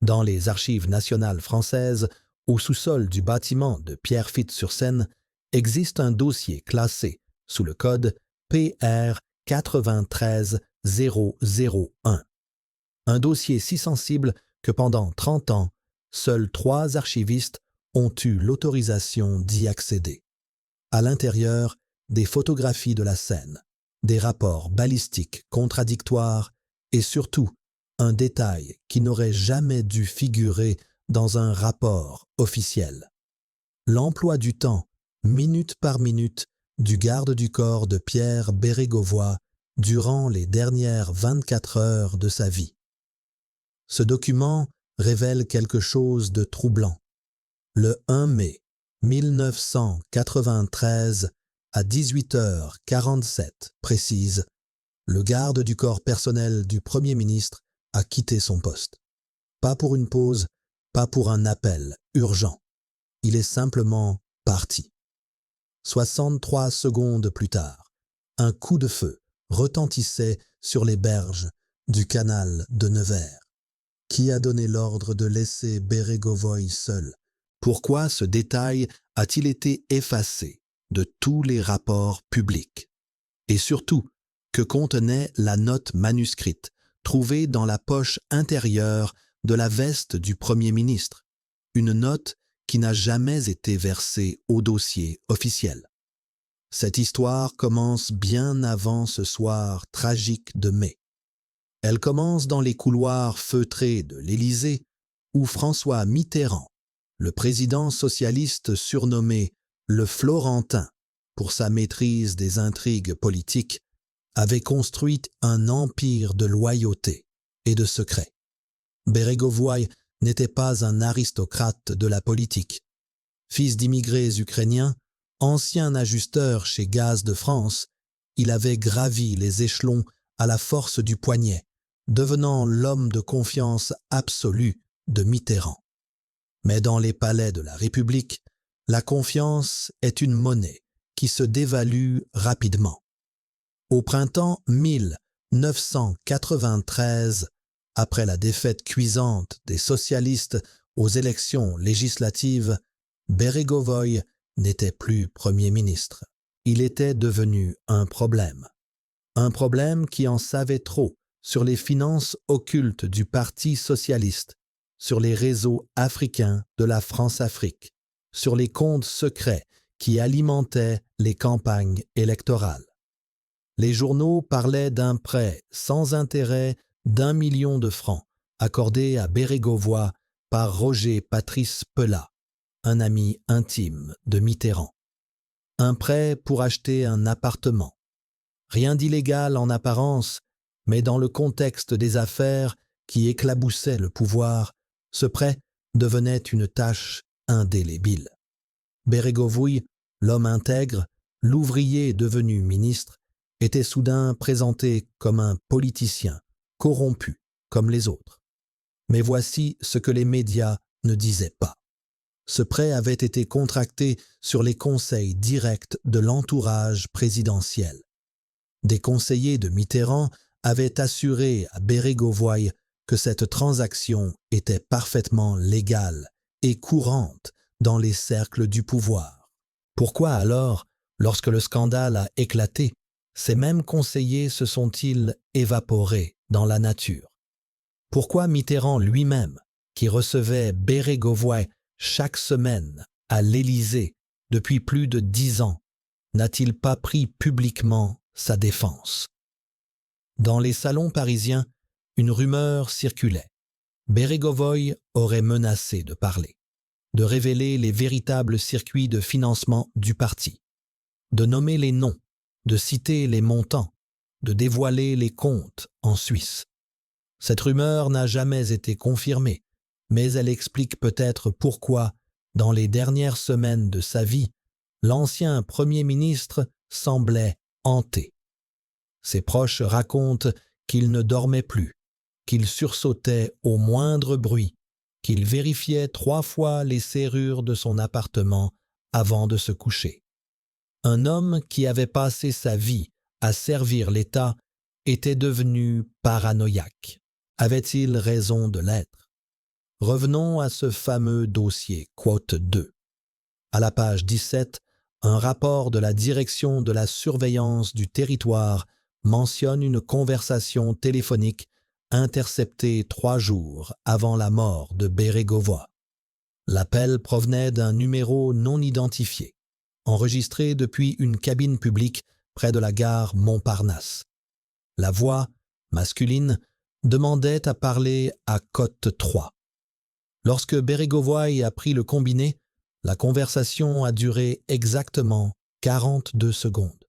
Dans les archives nationales françaises, au sous-sol du bâtiment de Pierrefitte-sur-Seine, existe un dossier classé sous le code PR 93001. Un dossier si sensible que pendant 30 ans, seuls 3 archivistes ont eu l'autorisation d'y accéder. À l'intérieur, des photographies de la scène, des rapports balistiques contradictoires et surtout un détail qui n'aurait jamais dû figurer dans un rapport officiel. L'emploi du temps, minute par minute, du garde du corps de Pierre Bérégovoy durant les dernières 24 heures de sa vie. Ce document révèle quelque chose de troublant. Le 1 mai 1993 à 18h47 précise, le garde du corps personnel du Premier ministre a quitté son poste. Pas pour une pause, pas pour un appel urgent. Il est simplement parti. 63 secondes plus tard, un coup de feu retentissait sur les berges du canal de Nevers. Qui a donné l'ordre de laisser Bérégovoy seul? Pourquoi ce détail a-t-il été effacé de tous les rapports publics? Et surtout, que contenait la note manuscrite trouvée dans la poche intérieure de la veste du Premier ministre? Une note qui n'a jamais été versée au dossier officiel. Cette histoire commence bien avant ce soir tragique de mai. Elle commence dans les couloirs feutrés de l'Élysée, où François Mitterrand, le président socialiste surnommé le Florentin pour sa maîtrise des intrigues politiques, avait construit un empire de loyauté et de secret. Bérégovoy n'était pas un aristocrate de la politique. Fils d'immigrés ukrainiens, ancien ajusteur chez Gaz de France, il avait gravi les échelons à la force du poignet, devenant l'homme de confiance absolue de Mitterrand. Mais dans les palais de la République, la confiance est une monnaie qui se dévalue rapidement. Au printemps 1993, après la défaite cuisante des socialistes aux élections législatives, Bérégovoy n'était plus Premier ministre. Il était devenu un problème. Un problème qui en savait trop sur les finances occultes du Parti socialiste, sur les réseaux africains de la France-Afrique, sur les comptes secrets qui alimentaient les campagnes électorales. Les journaux parlaient d'un prêt sans intérêt d'1 million de francs accordé à Bérégovoy par Roger Patrice Pelat, un ami intime de Mitterrand. Un prêt pour acheter un appartement. Rien d'illégal en apparence, mais dans le contexte des affaires qui éclaboussaient le pouvoir, ce prêt devenait une tâche indélébile. Bérégovoy, l'homme intègre, l'ouvrier devenu ministre, était soudain présenté comme un politicien, corrompu comme les autres. Mais voici ce que les médias ne disaient pas. Ce prêt avait été contracté sur les conseils directs de l'entourage présidentiel. Des conseillers de Mitterrand avaient assuré à Bérégovoy que cette transaction était parfaitement légale et courante dans les cercles du pouvoir. Pourquoi alors, lorsque le scandale a éclaté, ces mêmes conseillers se sont-ils évaporés dans la nature? Pourquoi Mitterrand lui-même, qui recevait Bérégovoy chaque semaine à l'Élysée depuis plus de 10 ans, n'a-t-il pas pris publiquement sa défense? Dans les salons parisiens, une rumeur circulait. Bérégovoy aurait menacé de parler, de révéler les véritables circuits de financement du parti, de nommer les noms, de citer les montants, de dévoiler les comptes en Suisse. Cette rumeur n'a jamais été confirmée, mais elle explique peut-être pourquoi, dans les dernières semaines de sa vie, l'ancien Premier ministre semblait hanté. Ses proches racontent qu'il ne dormait plus, qu'il sursautait au moindre bruit, qu'il vérifiait 3 fois les serrures de son appartement avant de se coucher. Un homme qui avait passé sa vie à servir l'État était devenu paranoïaque. Avait-il raison de l'être? revenons à ce fameux dossier, quote 2. À la page 17, un rapport de la Direction de la surveillance du territoire mentionne une conversation téléphonique interceptée 3 jours avant la mort de Bérégovoy. L'appel provenait d'un numéro non identifié, enregistré depuis une cabine publique près de la gare Montparnasse. La voix, masculine, demandait à parler à Cote 3. Lorsque Bérégovoy a pris le combiné, la conversation a duré exactement 42 secondes.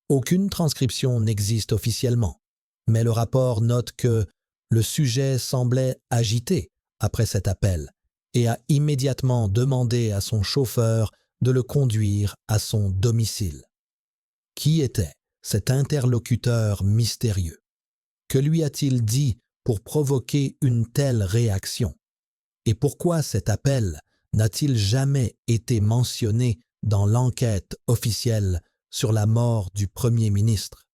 Aucune transcription n'existe officiellement, mais le rapport note que le sujet semblait agité après cet appel et a immédiatement demandé à son chauffeur de le conduire à son domicile. Qui était cet interlocuteur mystérieux? Que lui a-t-il dit pour provoquer une telle réaction? Et pourquoi cet appel n'a-t-il jamais été mentionné dans l'enquête officielle sur la mort du Premier ministre?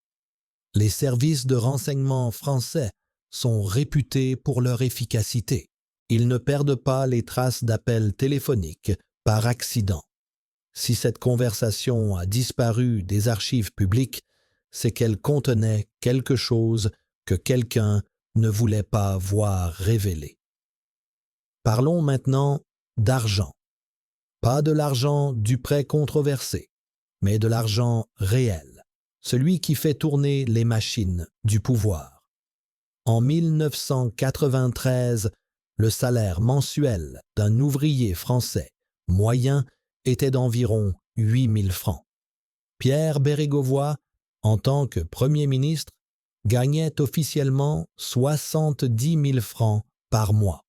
Les services de renseignement français sont réputés pour leur efficacité. Ils ne perdent pas les traces d'appels téléphoniques par accident. Si cette conversation a disparu des archives publiques, c'est qu'elle contenait quelque chose que quelqu'un ne voulait pas voir révélé. Parlons maintenant d'argent. Pas de l'argent du prêt controversé, mais de l'argent réel, celui qui fait tourner les machines du pouvoir. En 1993, le salaire mensuel d'un ouvrier français moyen était d'environ 8 000 francs. Pierre Bérégovoy, en tant que Premier ministre, gagnait officiellement 70 000 francs par mois.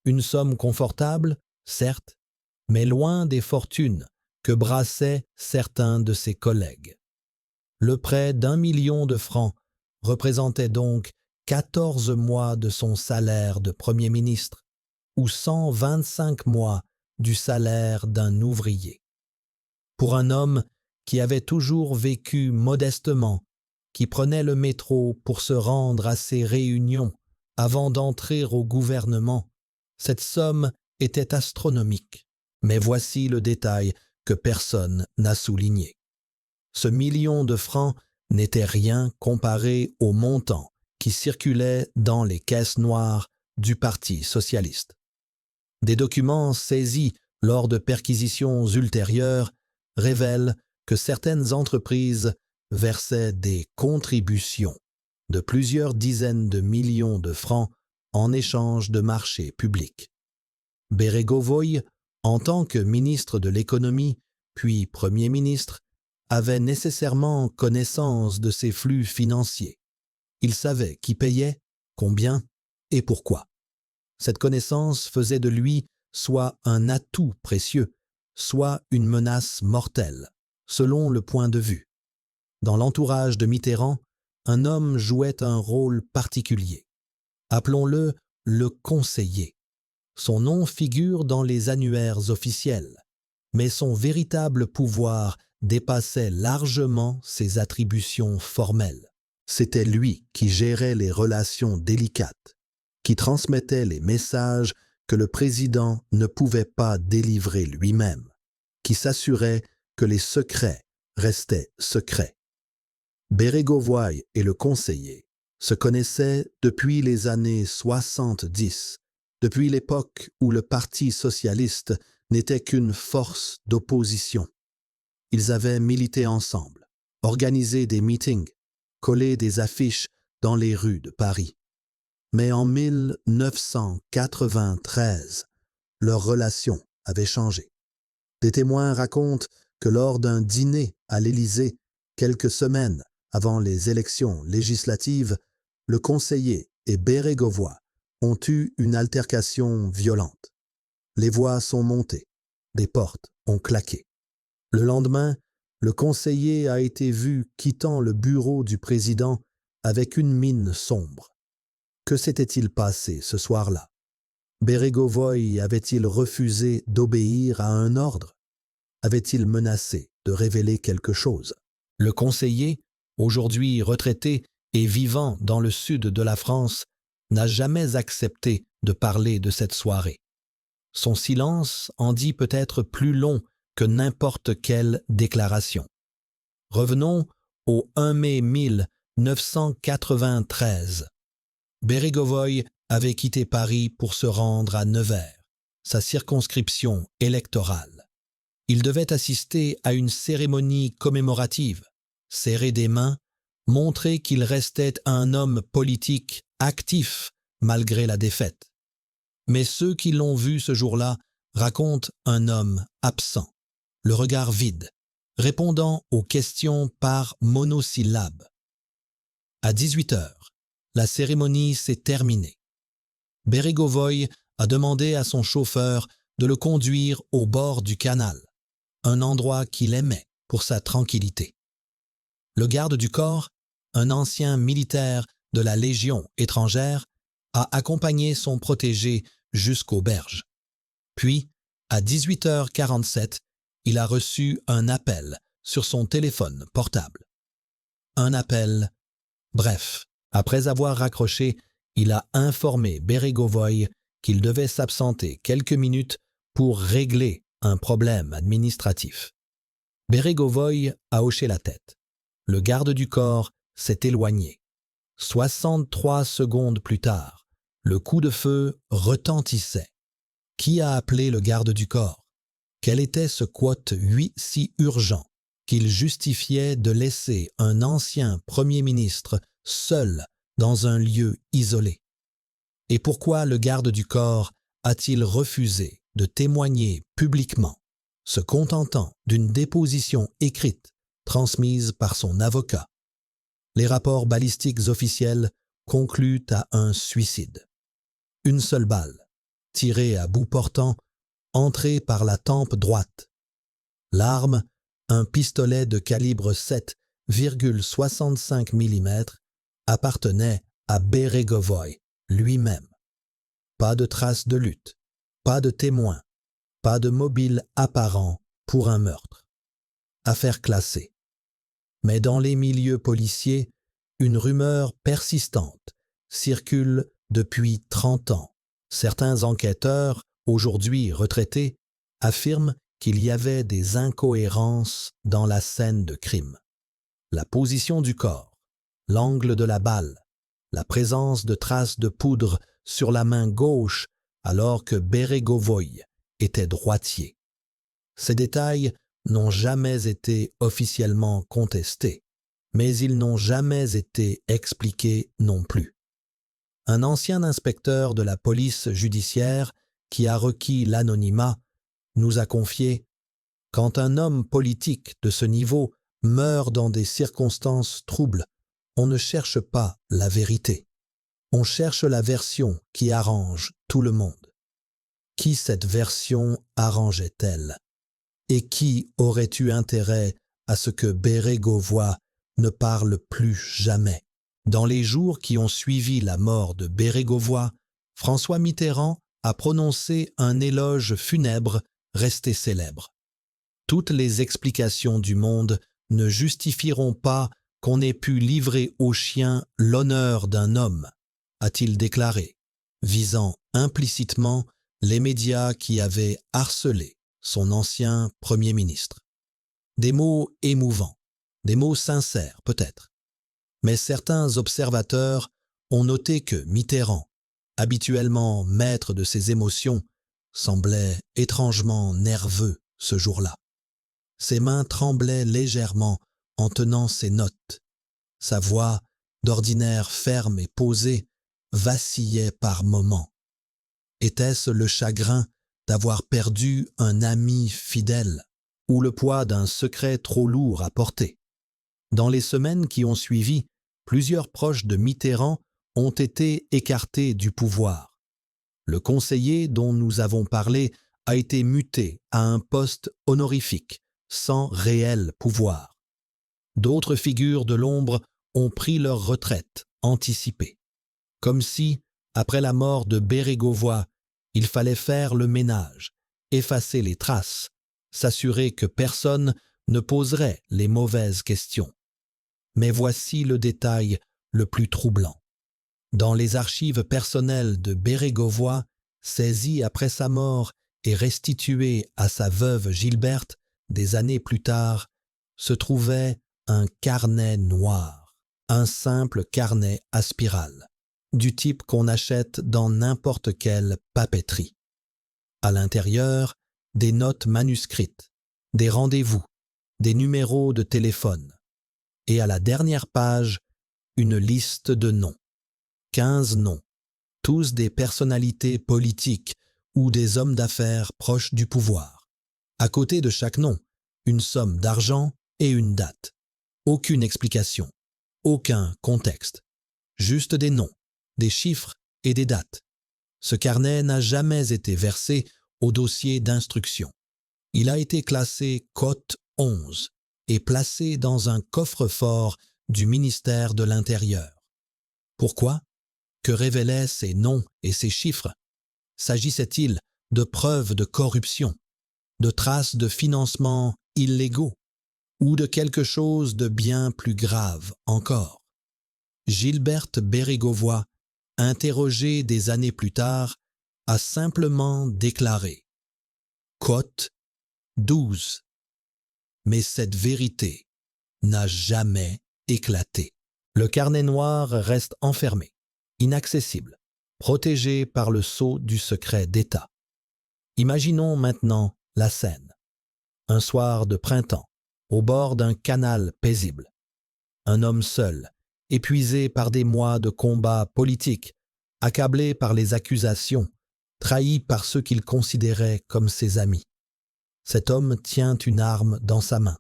Une somme confortable, certes, mais loin des fortunes que brassaient certains de ses collègues. Le prêt d'1 million de francs représentait donc 14 mois de son salaire de Premier ministre ou 125 mois du salaire d'un ouvrier. Pour un homme qui avait toujours vécu modestement, qui prenait le métro pour se rendre à ses réunions avant d'entrer au gouvernement, cette somme était astronomique. Mais voici le détail que personne n'a souligné. Ce million de francs n'était rien comparé au montant qui circulait dans les caisses noires du Parti socialiste. Des documents saisis lors de perquisitions ultérieures révèlent que certaines entreprises versaient des contributions de plusieurs dizaines de millions de francs en échange de marchés publics. Bérégovoy, en tant que ministre de l'économie, puis Premier ministre, avait nécessairement connaissance de ces flux financiers. Il savait qui payait, combien et pourquoi. Cette connaissance faisait de lui soit un atout précieux, soit une menace mortelle, selon le point de vue. Dans l'entourage de Mitterrand, un homme jouait un rôle particulier. Appelons-le le conseiller. Son nom figure dans les annuaires officiels, mais son véritable pouvoir dépassait largement ses attributions formelles. C'était lui qui gérait les relations délicates, qui transmettait les messages que le président ne pouvait pas délivrer lui-même, qui s'assurait que les secrets restaient secrets. Bérégovoy et le conseiller se connaissaient depuis les années 70, depuis l'époque où le Parti socialiste n'était qu'une force d'opposition. Ils avaient milité ensemble, organisé des meetings, collé des affiches dans les rues de Paris. Mais en 1993, leur relation avait changé. Des témoins racontent que lors d'un dîner à l'Élysée, quelques semaines avant les élections législatives, le conseiller et Bérégovoy ont eu une altercation violente. Les voix sont montées, des portes ont claqué. Le lendemain, le conseiller a été vu quittant le bureau du président avec une mine sombre. Que s'était-il passé ce soir-là? Bérégovoy avait-il refusé d'obéir à un ordre? Avait-il menacé de révéler quelque chose? Le conseiller, aujourd'hui retraité et vivant dans le sud de la France, n'a jamais accepté de parler de cette soirée. Son silence en dit peut-être plus long que n'importe quelle déclaration. Revenons au 1 mai 1993. Bérégovoy avait quitté Paris pour se rendre à Nevers, sa circonscription électorale. Il devait assister à une cérémonie commémorative, serrer des mains, montrer qu'il restait un homme politique actif malgré la défaite. Mais ceux qui l'ont vu ce jour-là racontent un homme absent, le regard vide, répondant aux questions par monosyllabes. À 18 heures, la cérémonie s'est terminée. Bérégovoy a demandé à son chauffeur de le conduire au bord du canal, un endroit qu'il aimait pour sa tranquillité. Le garde du corps, un ancien militaire de la Légion étrangère, a accompagné son protégé jusqu'aux berges. Puis, à 18h47, il a reçu un appel sur son téléphone portable. Un appel bref. Après avoir raccroché, il a informé Bérégovoy qu'il devait s'absenter quelques minutes pour régler un problème administratif. Bérégovoy a hoché la tête. Le garde du corps s'est éloigné. 63 secondes plus tard, le coup de feu retentissait. Qui a appelé le garde du corps? Quel était ce quote 8 si urgent qu'il justifiait de laisser un ancien Premier ministre seul dans un lieu isolé? Et pourquoi le garde du corps a-t-il refusé de témoigner publiquement, se contentant d'une déposition écrite transmise par son avocat? Les rapports balistiques officiels concluent à un suicide. Une seule balle, tirée à bout portant, entrée par la tempe droite. L'arme, un pistolet de calibre 7,65 mm, appartenait à Bérégovoy lui-même. Pas de traces de lutte, pas de témoins, pas de mobile apparent pour un meurtre. Affaire classée. Mais dans les milieux policiers, une rumeur persistante circule depuis 30 ans. Certains enquêteurs, aujourd'hui retraités, affirment qu'il y avait des incohérences dans la scène de crime. La position du corps, l'angle de la balle, la présence de traces de poudre sur la main gauche alors que Bérégovoy était droitier. Ces détails n'ont jamais été officiellement contestés, mais ils n'ont jamais été expliqués non plus. Un ancien inspecteur de la police judiciaire qui a requis l'anonymat nous a confié « Quand un homme politique de ce niveau meurt dans des circonstances troubles, on ne cherche pas la vérité. On cherche la version qui arrange tout le monde. Qui cette version arrangeait-elle? Et qui aurait eu intérêt à ce que Bérégovoy ne parle plus jamais? » Dans les jours qui ont suivi la mort de Bérégovoy, François Mitterrand a prononcé un éloge funèbre resté célèbre. Toutes les explications du monde ne justifieront pas qu'on ait pu livrer aux chiens l'honneur d'un homme, a-t-il déclaré, visant implicitement les médias qui avaient harcelé son ancien Premier ministre. Des mots émouvants, des mots sincères peut-être. Mais certains observateurs ont noté que Mitterrand, habituellement maître de ses émotions, semblait étrangement nerveux ce jour-là. Ses mains tremblaient légèrement en tenant ses notes. Sa voix, d'ordinaire ferme et posée, vacillait par moments. Était-ce le chagrin d'avoir perdu un ami fidèle ou le poids d'un secret trop lourd à porter? Dans les semaines qui ont suivi, plusieurs proches de Mitterrand ont été écartés du pouvoir. Le conseiller dont nous avons parlé a été muté à un poste honorifique, sans réel pouvoir. D'autres figures de l'ombre ont pris leur retraite anticipée. Comme si, après la mort de Bérégovoy, il fallait faire le ménage, effacer les traces, s'assurer que personne ne poserait les mauvaises questions. Mais voici le détail le plus troublant. Dans les archives personnelles de Bérégovoy, saisies après sa mort et restituées à sa veuve Gilberte des années plus tard, se trouvait un carnet noir, un simple carnet à spirale, du type qu'on achète dans n'importe quelle papeterie. À l'intérieur, des notes manuscrites, des rendez-vous, des numéros de téléphone, et à la dernière page, une liste de noms. 15 noms, tous des personnalités politiques ou des hommes d'affaires proches du pouvoir. À côté de chaque nom, une somme d'argent et une date. Aucune explication, aucun contexte. Juste des noms, des chiffres et des dates. Ce carnet n'a jamais été versé au dossier d'instruction. Il a été classé Cote 11 et placé dans un coffre-fort du ministère de l'Intérieur. Pourquoi? Que révélaient ces noms et ces chiffres? S'agissait-il de preuves de corruption, de traces de financement illégaux ou de quelque chose de bien plus grave encore? Gilberte Bérégovoy, interrogée des années plus tard, a simplement déclaré « Cote 12 ». Mais cette vérité n'a jamais éclaté. Le carnet noir reste enfermé, inaccessible, protégé par le sceau du secret d'État. Imaginons maintenant la scène. Un soir de printemps, au bord d'un canal paisible. Un homme seul, épuisé par des mois de combats politiques, accablé par les accusations, trahi par ceux qu'il considérait comme ses amis. Cet homme tient une arme dans sa main.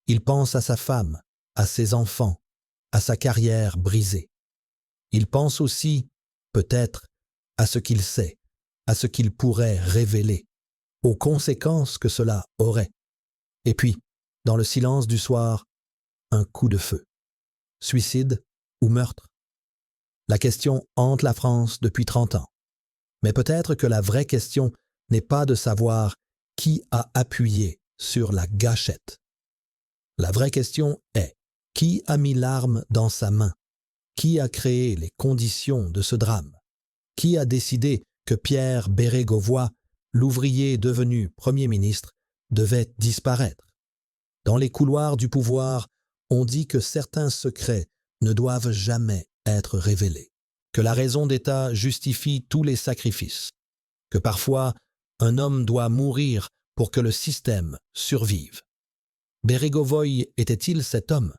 Il pense à sa femme, à ses enfants, à sa carrière brisée. Il pense aussi, peut-être, à ce qu'il sait, à ce qu'il pourrait révéler, aux conséquences que cela aurait. Et puis, dans le silence du soir, un coup de feu. Suicide ou meurtre? La question hante la France depuis 30 ans. Mais peut-être que la vraie question n'est pas de savoir qui a appuyé sur la gâchette. La vraie question est qui a mis l'arme dans sa main? Qui a créé les conditions de ce drame? Qui a décidé que Pierre Bérégovoy, l'ouvrier devenu Premier ministre, devait disparaître? Dans les couloirs du pouvoir, on dit que certains secrets ne doivent jamais être révélés, que la raison d'État justifie tous les sacrifices, que parfois un homme doit mourir pour que le système survive. Bérégovoy était-il cet homme?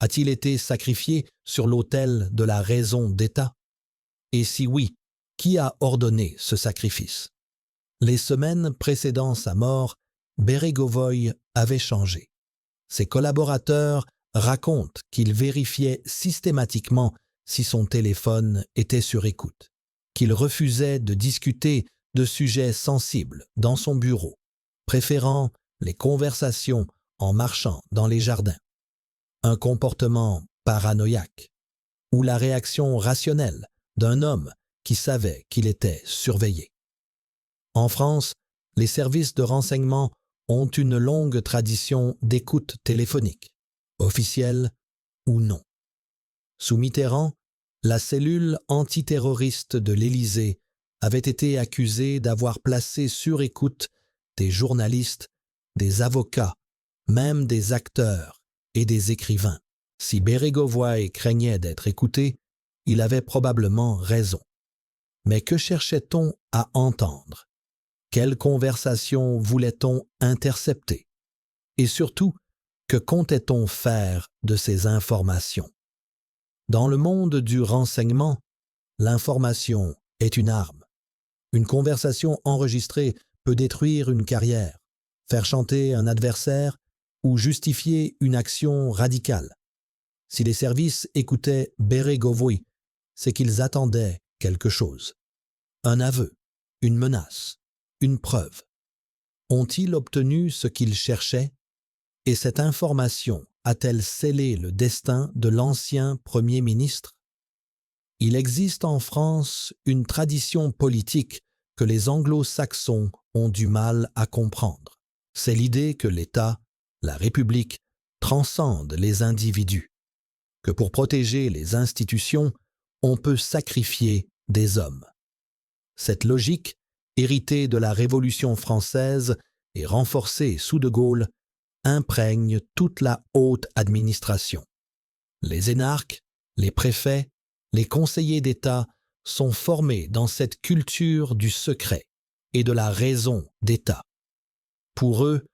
A-t-il été sacrifié sur l'autel de la raison d'État? Et si oui, qui a ordonné ce sacrifice? Les semaines précédant sa mort, Bérégovoy avait changé. Ses collaborateurs racontent qu'il vérifiait systématiquement si son téléphone était sur écoute, qu'il refusait de discuter de sujets sensibles dans son bureau, préférant les conversations en marchant dans les jardins. Un comportement paranoïaque ou la réaction rationnelle d'un homme qui savait qu'il était surveillé. En France, les services de renseignement ont une longue tradition d'écoute téléphonique, officielle ou non. Sous Mitterrand, la cellule antiterroriste de l'Élysée avait été accusée d'avoir placé sur écoute des journalistes, des avocats, même des acteurs et des écrivains. Si Bérégovoy craignait d'être écouté, il avait probablement raison. Mais que cherchait-on à entendre? Quelle conversation voulait-on intercepter? Et surtout, que comptait-on faire de ces informations? Dans le monde du renseignement, l'information est une arme. Une conversation enregistrée peut détruire une carrière, faire chanter un adversaire ou justifier une action radicale. Si les services écoutaient Bérégovoy, c'est qu'ils attendaient quelque chose. Un aveu, une menace, une preuve. Ont-ils obtenu ce qu'ils cherchaient? Et cette information a-t-elle scellé le destin de l'ancien Premier ministre? Il existe en France une tradition politique que les anglo-saxons ont du mal à comprendre. C'est l'idée que l'État, la République, transcende les individus, que pour protéger les institutions, on peut sacrifier des hommes. Cette logique, héritée de la Révolution française et renforcée sous De Gaulle, imprègne toute la haute administration. Les énarques, les préfets, les conseillers d'État sont formés dans cette culture du secret et de la raison d'État. Pour eux,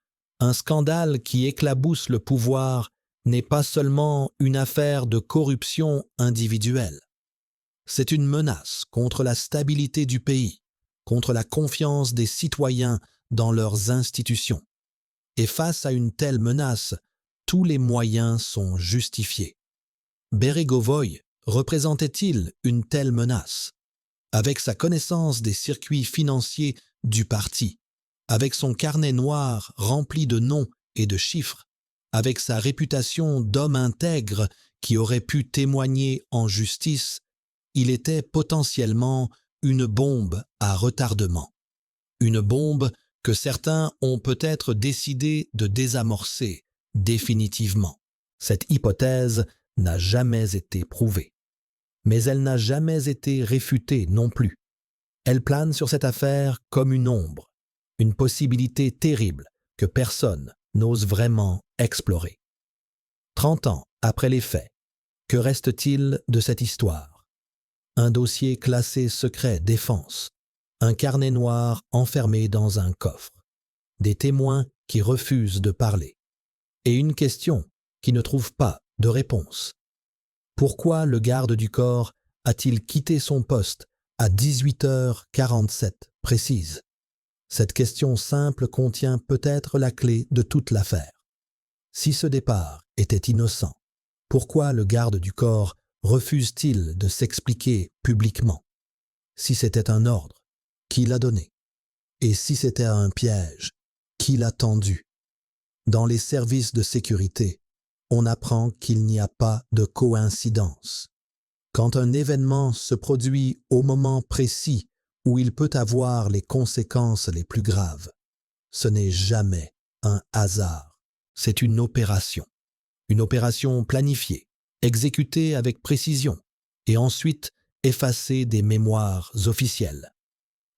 un scandale qui éclabousse le pouvoir n'est pas seulement une affaire de corruption individuelle. C'est une menace contre la stabilité du pays, contre la confiance des citoyens dans leurs institutions. Et face à une telle menace, tous les moyens sont justifiés. Bérégovoy représentait-il une telle menace? Avec sa connaissance des circuits financiers du parti, avec son carnet noir rempli de noms et de chiffres, avec sa réputation d'homme intègre qui aurait pu témoigner en justice, il était potentiellement une bombe à retardement. Une bombe que certains ont peut-être décidé de désamorcer définitivement. Cette hypothèse n'a jamais été prouvée. Mais elle n'a jamais été réfutée non plus. Elle plane sur cette affaire comme une ombre, une possibilité terrible que personne n'ose vraiment explorer. 30 ans après les faits, que reste-t-il de cette histoire? Un dossier classé secret défense, un carnet noir enfermé dans un coffre, des témoins qui refusent de parler, et une question qui ne trouve pas de réponse. Pourquoi le garde du corps a-t-il quitté son poste à 18h47 précise? Cette question simple contient peut-être la clé de toute l'affaire. Si ce départ était innocent, pourquoi le garde du corps refuse-t-il de s'expliquer publiquement? Si c'était un ordre, qui l'a donné? Et si c'était un piège, qui l'a tendu? Dans les services de sécurité, on apprend qu'il n'y a pas de coïncidence. Quand un événement se produit au moment précis où il peut avoir les conséquences les plus graves, ce n'est jamais un hasard, c'est une opération planifiée, exécutée avec précision et ensuite effacée des mémoires officielles.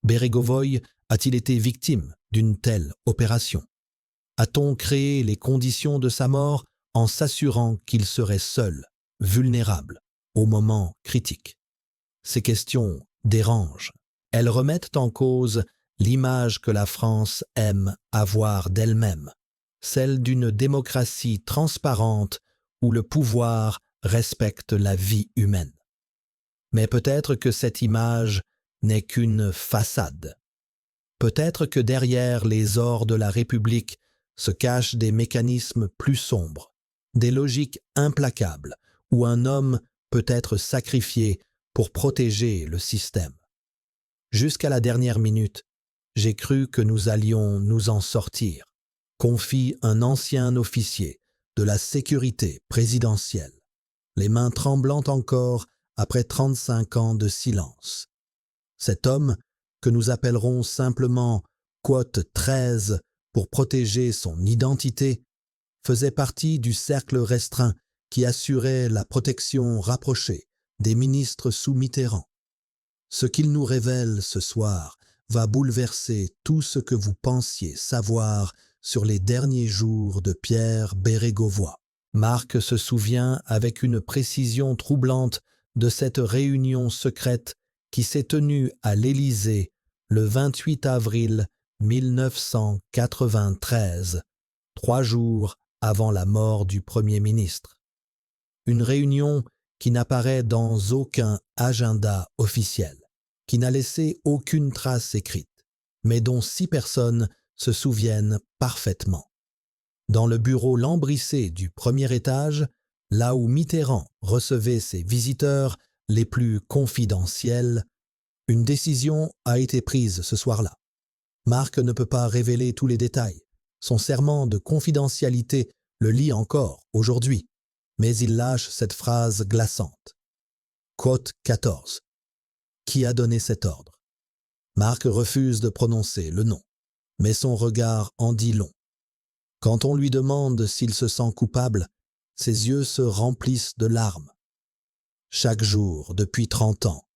Bérégovoy a-t-il été victime d'une telle opération? A-t-on créé les conditions de sa mort en s'assurant qu'il serait seul, vulnérable, au moment critique? Ces questions dérangent. Elles remettent en cause l'image que la France aime avoir d'elle-même, celle d'une démocratie transparente où le pouvoir respecte la vie humaine. Mais peut-être que cette image n'est qu'une façade. Peut-être que derrière les ors de la République se cachent des mécanismes plus sombres, des logiques implacables où un homme peut être sacrifié pour protéger le système. Jusqu'à la dernière minute, j'ai cru que nous allions nous en sortir, confie un ancien officier de la sécurité présidentielle, les mains tremblantes encore après 35 ans de silence. Cet homme, que nous appellerons simplement Quote 13 pour protéger son identité, faisait partie du cercle restreint qui assurait la protection rapprochée des ministres sous Mitterrand. Ce qu'il nous révèle ce soir va bouleverser tout ce que vous pensiez savoir sur les derniers jours de Pierre Bérégovoy. Marc se souvient avec une précision troublante de cette réunion secrète qui s'est tenue à l'Élysée le 28 avril 1993, 3 jours avant la mort du Premier ministre. Une réunion qui n'apparaît dans aucun agenda officiel, qui n'a laissé aucune trace écrite, mais dont 6 personnes se souviennent parfaitement. Dans le bureau lambrissé du premier étage, là où Mitterrand recevait ses visiteurs les plus confidentiels, une décision a été prise ce soir-là. Marc ne peut pas révéler tous les détails. Son serment de confidentialité le lie encore aujourd'hui, mais il lâche cette phrase glaçante. Quote 14. Qui a donné cet ordre? Marc refuse de prononcer le nom, mais son regard en dit long. Quand on lui demande s'il se sent coupable, ses yeux se remplissent de larmes. chaque jour depuis 30 ans,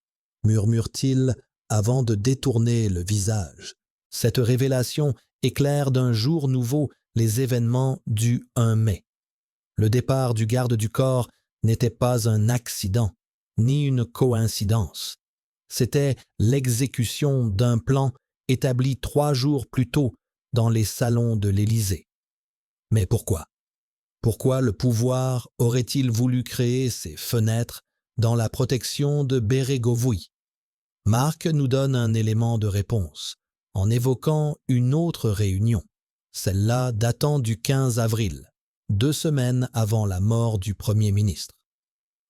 murmure-t-il avant de détourner le visage. Cette révélation éclaire d'un jour nouveau les événements du 1 mai. Le départ du garde du corps n'était pas un accident, ni une coïncidence. C'était l'exécution d'un plan établi 3 jours plus tôt dans les salons de l'Élysée. Mais pourquoi? Pourquoi le pouvoir aurait-il voulu créer ces fenêtres dans la protection de Bérégovoy? Marc nous donne un élément de réponse, en évoquant une autre réunion, celle-là datant du 15 avril, 2 semaines avant la mort du Premier ministre.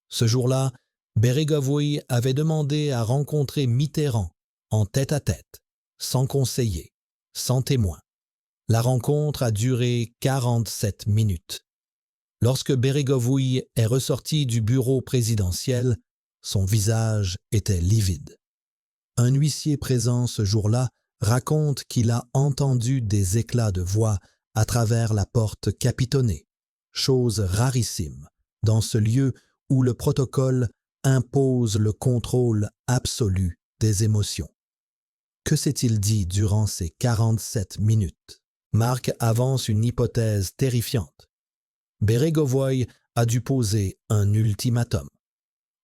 Ce jour-là, Bérégovoy avait demandé à rencontrer Mitterrand en tête-à-tête, sans conseiller, sans témoin. La rencontre a duré 47 minutes. Lorsque Bérégovoy est ressorti du bureau présidentiel, son visage était livide. Un huissier présent ce jour-là raconte qu'il a entendu des éclats de voix à travers la porte capitonnée, chose rarissime dans ce lieu où le protocole impose le contrôle absolu des émotions. Que s'est-il dit durant ces 47 minutes? Marc avance une hypothèse terrifiante. Bérégovoy a dû poser un ultimatum.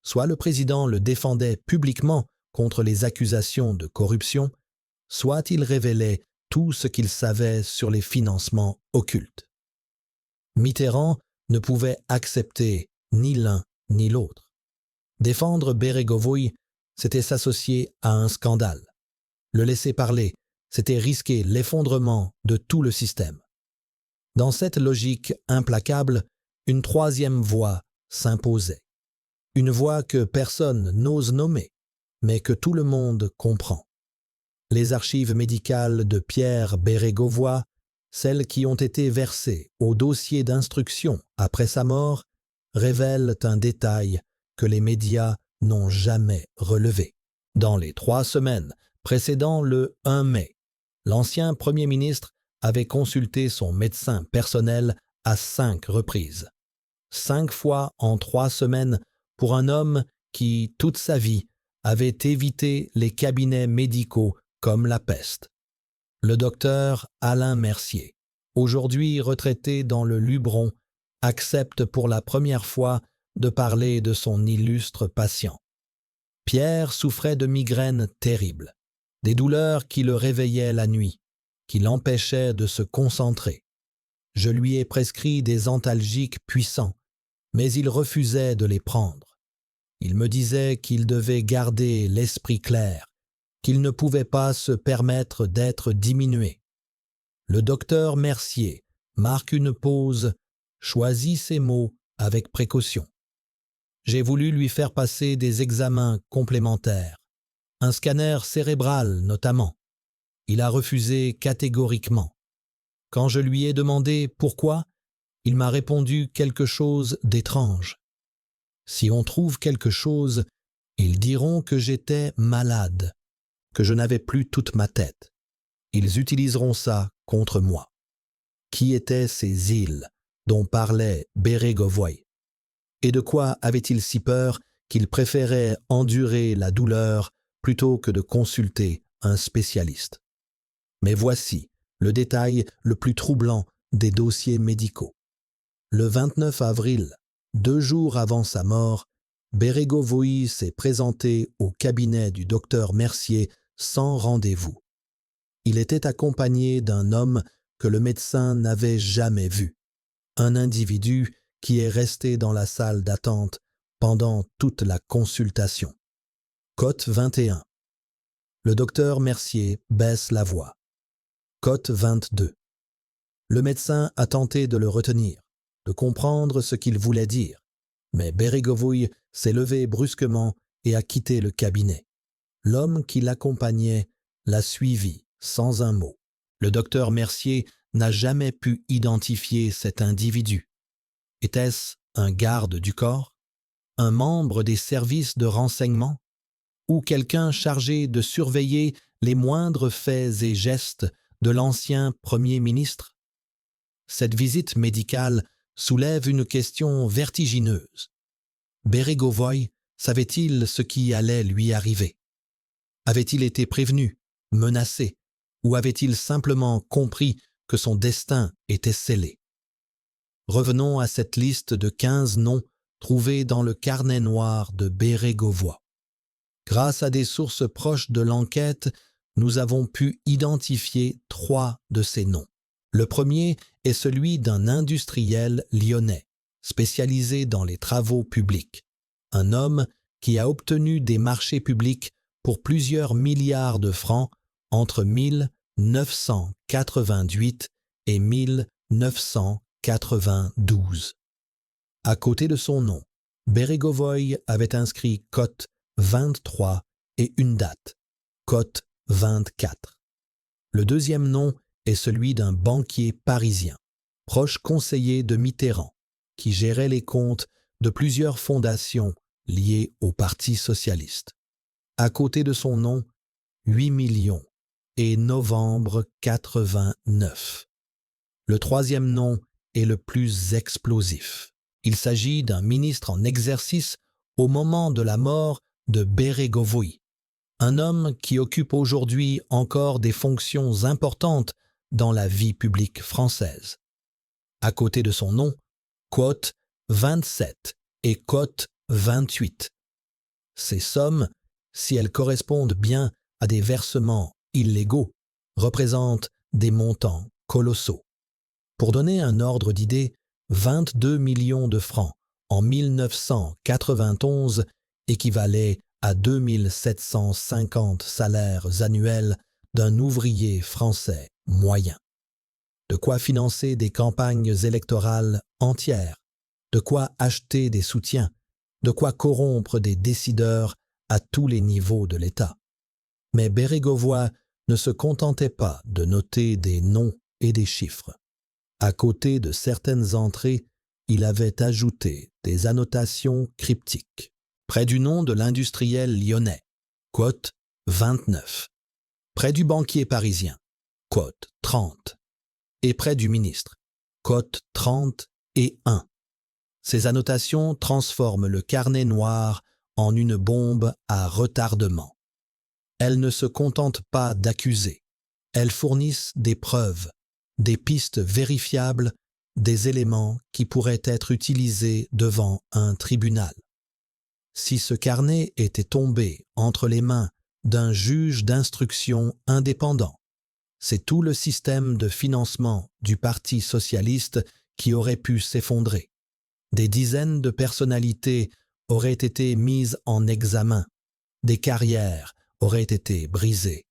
Soit le président le défendait publiquement contre les accusations de corruption, soit il révélait tout ce qu'il savait sur les financements occultes. Mitterrand ne pouvait accepter ni l'un ni l'autre. Défendre Bérégovoy, c'était s'associer à un scandale. Le laisser parler, c'était risquer l'effondrement de tout le système. Dans cette logique implacable, une troisième voix s'imposait. Une voix que personne n'ose nommer, mais que tout le monde comprend. Les archives médicales de Pierre Bérégovoy, celles qui ont été versées au dossier d'instruction après sa mort, révèlent un détail que les médias n'ont jamais relevé. Dans les 3 semaines précédant le 1 mai, l'ancien Premier ministre avait consulté son médecin personnel à 5 reprises. 5 fois en 3 semaines pour un homme qui, toute sa vie, avait évité les cabinets médicaux comme la peste. Le docteur Alain Mercier, aujourd'hui retraité dans le Luberon, accepte pour la première fois de parler de son illustre patient. Pierre souffrait de migraines terribles, des douleurs qui le réveillaient la nuit, qui l'empêchaient de se concentrer. Je lui ai prescrit des antalgiques puissants, mais il refusait de les prendre. Il me disait qu'il devait garder l'esprit clair, qu'il ne pouvait pas se permettre d'être diminué. Le docteur Mercier marque une pause, choisit ses mots avec précaution. J'ai voulu lui faire passer des examens complémentaires, un scanner cérébral notamment. Il a refusé catégoriquement. Quand je lui ai demandé pourquoi, il m'a répondu quelque chose d'étrange. Si on trouve quelque chose, ils diront que j'étais malade, que je n'avais plus toute ma tête. Ils utiliseront ça contre moi. Qui étaient ces îles dont parlait Bérégovoy? Et de quoi avait-il si peur qu'il préférait endurer la douleur plutôt que de consulter un spécialiste? Mais voici le détail le plus troublant des dossiers médicaux. Le 29 avril, 2 jours avant sa mort, Bérégovoy s'est présenté au cabinet du docteur Mercier sans rendez-vous. Il était accompagné d'un homme que le médecin n'avait jamais vu, un individu qui est resté dans la salle d'attente pendant toute la consultation. Cote 21. Le docteur Mercier baisse la voix. Cote 22. Le médecin a tenté de le retenir, de comprendre ce qu'il voulait dire, mais Bérégovoy s'est levé brusquement et a quitté le cabinet. L'homme qui l'accompagnait l'a suivi sans un mot. Le docteur Mercier n'a jamais pu identifier cet individu. Était-ce un garde du corps, un membre des services de renseignement, ou quelqu'un chargé de surveiller les moindres faits et gestes de l'ancien Premier ministre? Cette visite médicale soulève une question vertigineuse. Bérégovoy Savait-il ce qui allait lui arriver? Avait-il été prévenu, menacé, ou avait-il simplement compris que son destin était scellé? Revenons à cette liste de 15 noms trouvés dans le carnet noir de Bérégovoy. Grâce à des sources proches de l'enquête, nous avons pu identifier 3 de ces noms. Le premier est celui d'un industriel lyonnais, spécialisé dans les travaux publics. Un homme qui a obtenu des marchés publics pour plusieurs milliards de francs entre 1988 et 1992. À côté de son nom, Bérégovoy avait inscrit cote 23 et une date, cote 24. Le deuxième nom est celui d'un banquier parisien, proche conseiller de Mitterrand, qui gérait les comptes de plusieurs fondations liées au Parti socialiste. À côté de son nom, 8 millions et novembre 89. Le troisième nom est le plus explosif. Il s'agit d'un ministre en exercice au moment de la mort de Bérégovoy, un homme qui occupe aujourd'hui encore des fonctions importantes dans la vie publique française. À côté de son nom, cote 27 et cote 28. Ces sommes, si elles correspondent bien à des versements illégaux, représentent des montants colossaux. Pour donner un ordre d'idée, 22 millions de francs en 1991 équivalaient à 2750 salaires annuels d'un ouvrier français moyen. De quoi financer des campagnes électorales entières, de quoi acheter des soutiens, de quoi corrompre des décideurs à tous les niveaux de l'État. Mais Bérégovoy ne se contentait pas de noter des noms et des chiffres. À côté de certaines entrées, il avait ajouté des annotations cryptiques. Près du nom de l'industriel lyonnais, cote 29. Près du banquier parisien, cote 30. Et près du ministre, cote 30 et 1. Ces annotations transforment le carnet noir en une bombe à retardement. Elles ne se contentent pas d'accuser. Elles fournissent des preuves, des pistes vérifiables, des éléments qui pourraient être utilisés devant un tribunal. Si ce carnet était tombé entre les mains d'un juge d'instruction indépendant, c'est tout le système de financement du Parti socialiste qui aurait pu s'effondrer. Des dizaines de personnalités auraient été mises en examen, des carrières auraient été brisées,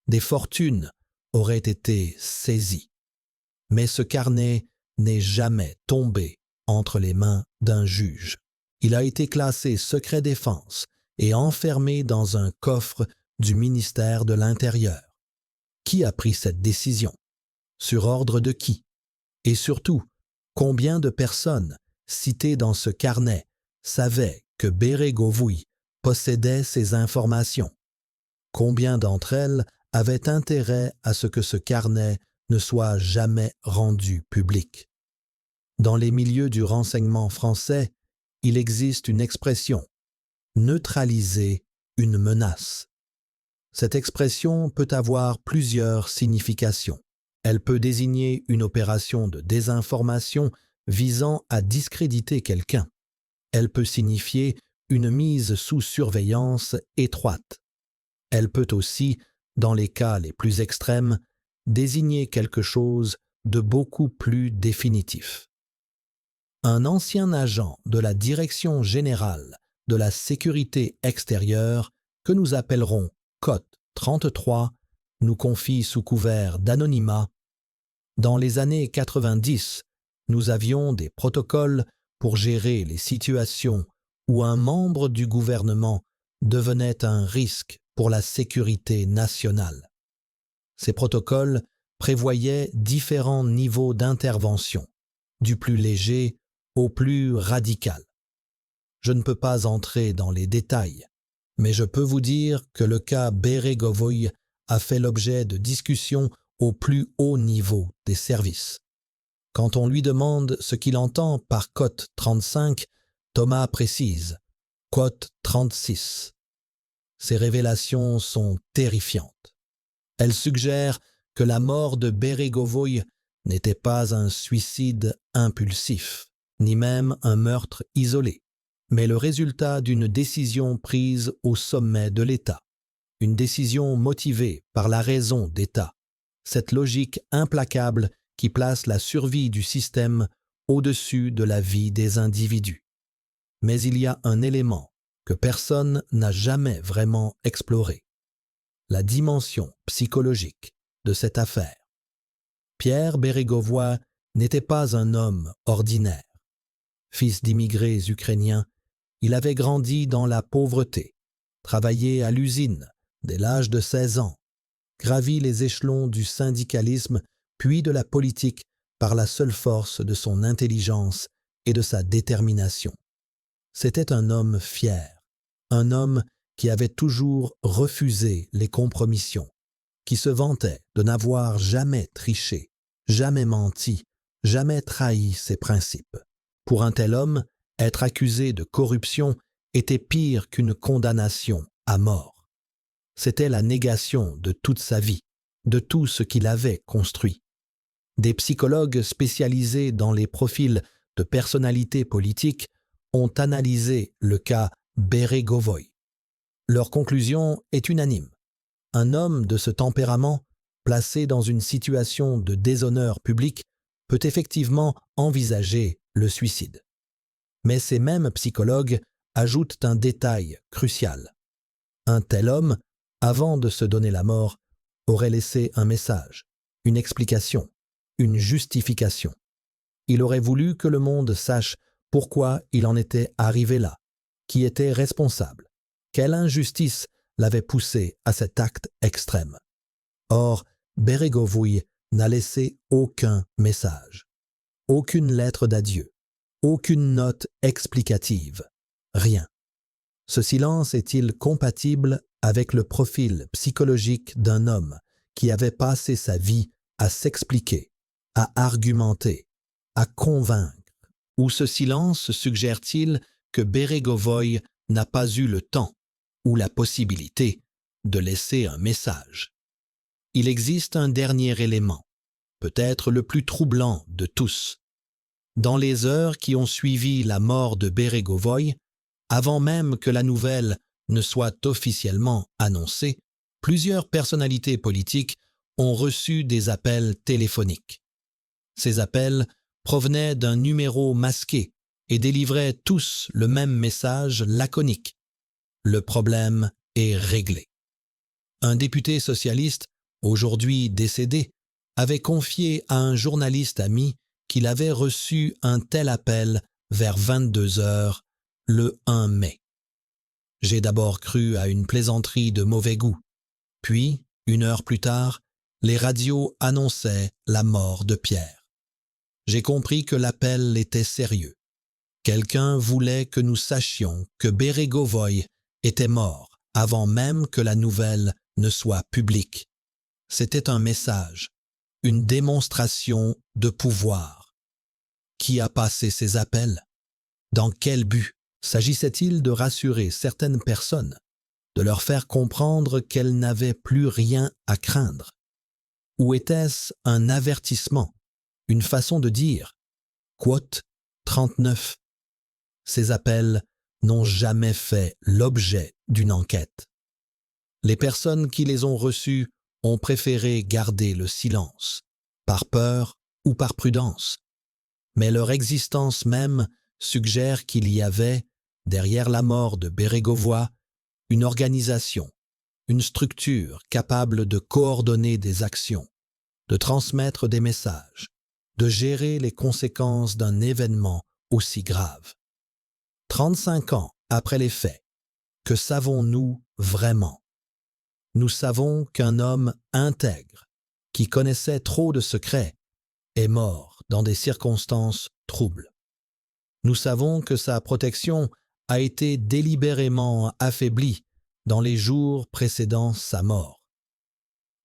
des fortunes auraient été saisies. Mais ce carnet n'est jamais tombé entre les mains d'un juge. Il a été classé secret défense et enfermé dans un coffre du ministère de l'Intérieur. Qui a pris cette décision? Sur ordre de qui? Et surtout, combien de personnes citées dans ce carnet savaient que Bérégovoy possédait ces informations? Combien d'entre elles avaient intérêt à ce que ce carnet ne soit jamais rendu public? Dans les milieux du renseignement français, il existe une expression « neutraliser une menace ». Cette expression peut avoir plusieurs significations. Elle peut désigner une opération de désinformation visant à discréditer quelqu'un. Elle peut signifier une mise sous surveillance étroite. Elle peut aussi, dans les cas les plus extrêmes, désigner quelque chose de beaucoup plus définitif. Un ancien agent de la Direction générale de la sécurité extérieure, que nous appellerons cote 33, nous confie sous couvert d'anonymat: dans les années 90, nous avions des protocoles pour gérer les situations où un membre du gouvernement devenait un risque pour la sécurité nationale. Ces protocoles prévoyaient différents niveaux d'intervention, du plus léger au plus radical. Je ne peux pas entrer dans les détails, mais je peux vous dire que le cas Bérégovoy a fait l'objet de discussions au plus haut niveau des services. Quand on lui demande ce qu'il entend par cote 35, Thomas précise Quote 36. Ces révélations sont terrifiantes. Elles suggèrent que la mort de Beregovoy n'était pas un suicide impulsif, ni même un meurtre isolé, mais le résultat d'une décision prise au sommet de l'État, une décision motivée par la raison d'État, cette logique implacable qui place la survie du système au-dessus de la vie des individus. Mais il y a un élément que personne n'a jamais vraiment exploré, la dimension psychologique de cette affaire. Pierre Beregovoy n'était pas un homme ordinaire. Fils d'immigrés ukrainiens, il avait grandi dans la pauvreté, travaillé à l'usine dès l'âge de 16 ans, gravi les échelons du syndicalisme puis de la politique par la seule force de son intelligence et de sa détermination. C'était un homme fier, un homme qui avait toujours refusé les compromissions, qui se vantait de n'avoir jamais triché, jamais menti, jamais trahi ses principes. Pour un tel homme, être accusé de corruption était pire qu'une condamnation à mort. C'était la négation de toute sa vie, de tout ce qu'il avait construit. Des psychologues spécialisés dans les profils de personnalités politiques ont analysé le cas Beregovoy. Leur conclusion est unanime. Un homme de ce tempérament, placé dans une situation de déshonneur public, peut effectivement envisager le suicide. Mais ces mêmes psychologues ajoutent un détail crucial. Un tel homme, avant de se donner la mort, aurait laissé un message, une explication, une justification. Il aurait voulu que le monde sache pourquoi il en était arrivé là, qui était responsable, quelle injustice l'avait poussé à cet acte extrême. Or, Beregovoy n'a laissé aucun message, aucune lettre d'adieu, aucune note explicative, rien. Ce silence est-il compatible avec le profil psychologique d'un homme qui avait passé sa vie à s'expliquer, à argumenter, à convaincre? Ou ce silence suggère-t-il que Beregovoy n'a pas eu le temps ou la possibilité de laisser un message? Il existe un dernier élément, peut-être le plus troublant de tous. Dans les heures qui ont suivi la mort de Beregovoy, avant même que la nouvelle ne soit officiellement annoncée, plusieurs personnalités politiques ont reçu des appels téléphoniques. Ces appels provenaient d'un numéro masqué et délivraient tous le même message laconique. Le problème est réglé. Un député socialiste, aujourd'hui décédé, avait confié à un journaliste ami qu'il avait reçu un tel appel vers 22 heures le 1 mai. J'ai d'abord cru à une plaisanterie de mauvais goût. Puis, 1 heure plus tard, les radios annonçaient la mort de Pierre. J'ai compris que l'appel était sérieux. Quelqu'un voulait que nous sachions que Beregovoy était mort avant même que la nouvelle ne soit publique. C'était un message, une démonstration de pouvoir. Qui a passé ces appels? Dans quel but? S'agissait-il de rassurer certaines personnes, de leur faire comprendre qu'elles n'avaient plus rien à craindre? Ou était-ce un avertissement, une façon de dire? Quote 39. Ces appels n'ont jamais fait l'objet d'une enquête. Les personnes qui les ont reçus ont préféré garder le silence, par peur ou par prudence. Mais leur existence même suggère qu'il y avait, derrière la mort de Beregovoy, une organisation, une structure capable de coordonner des actions, de transmettre des messages, de gérer les conséquences d'un événement aussi grave. 35 ans après les faits, que savons-nous vraiment? Nous savons qu'un homme intègre, qui connaissait trop de secrets, est mort dans des circonstances troubles. Nous savons que sa protection a été délibérément affaiblie dans les jours précédant sa mort.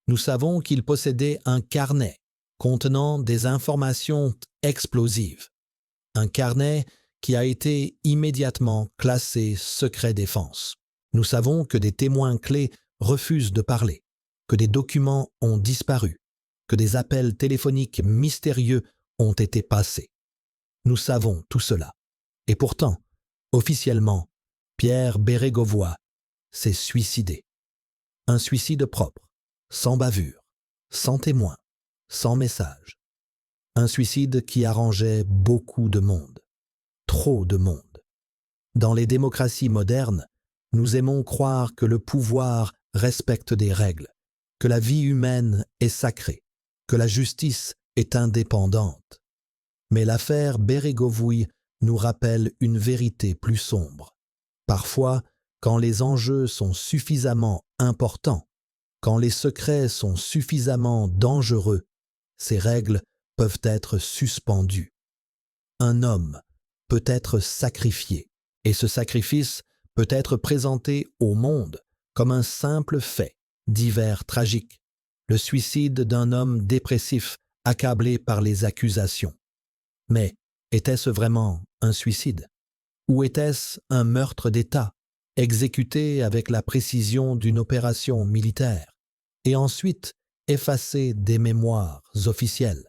Nous savons qu'il possédait un carnet contenant des informations explosives, un carnet qui a été immédiatement classé secret défense. Nous savons que des témoins clés refusent de parler, que des documents ont disparu, que des appels téléphoniques mystérieux ont été passés. Nous savons tout cela. Et pourtant, officiellement, Pierre Bérégovoy s'est suicidé. Un suicide propre, sans bavure, sans témoin, sans message. Un suicide qui arrangeait beaucoup de monde. Trop de monde. Dans les démocraties modernes, nous aimons croire que le pouvoir respecte des règles, que la vie humaine est sacrée, que la justice est indépendante. Mais l'affaire Bérégovoy nous rappelle une vérité plus sombre. Parfois, quand les enjeux sont suffisamment importants, quand les secrets sont suffisamment dangereux, ces règles peuvent être suspendues. Un homme peut être sacrifié, et ce sacrifice peut être présenté au monde comme un simple fait divers tragique, le suicide d'un homme dépressif accablé par les accusations. Mais était-ce vraiment un suicide? Ou était-ce un meurtre d'État, exécuté avec la précision d'une opération militaire, et ensuite effacé des mémoires officielles?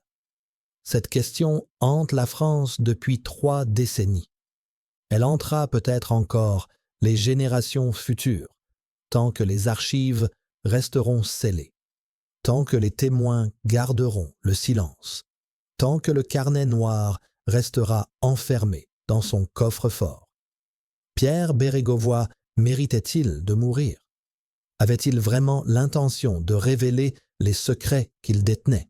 Cette question hante la France depuis 3 décennies. Elle hantera peut-être encore les générations futures, tant que les archives resteront scellées, tant que les témoins garderont le silence, tant que le carnet noir restera enfermé dans son coffre-fort. Pierre Bérégovoy méritait-il de mourir? Avait-il vraiment l'intention de révéler les secrets qu'il détenait?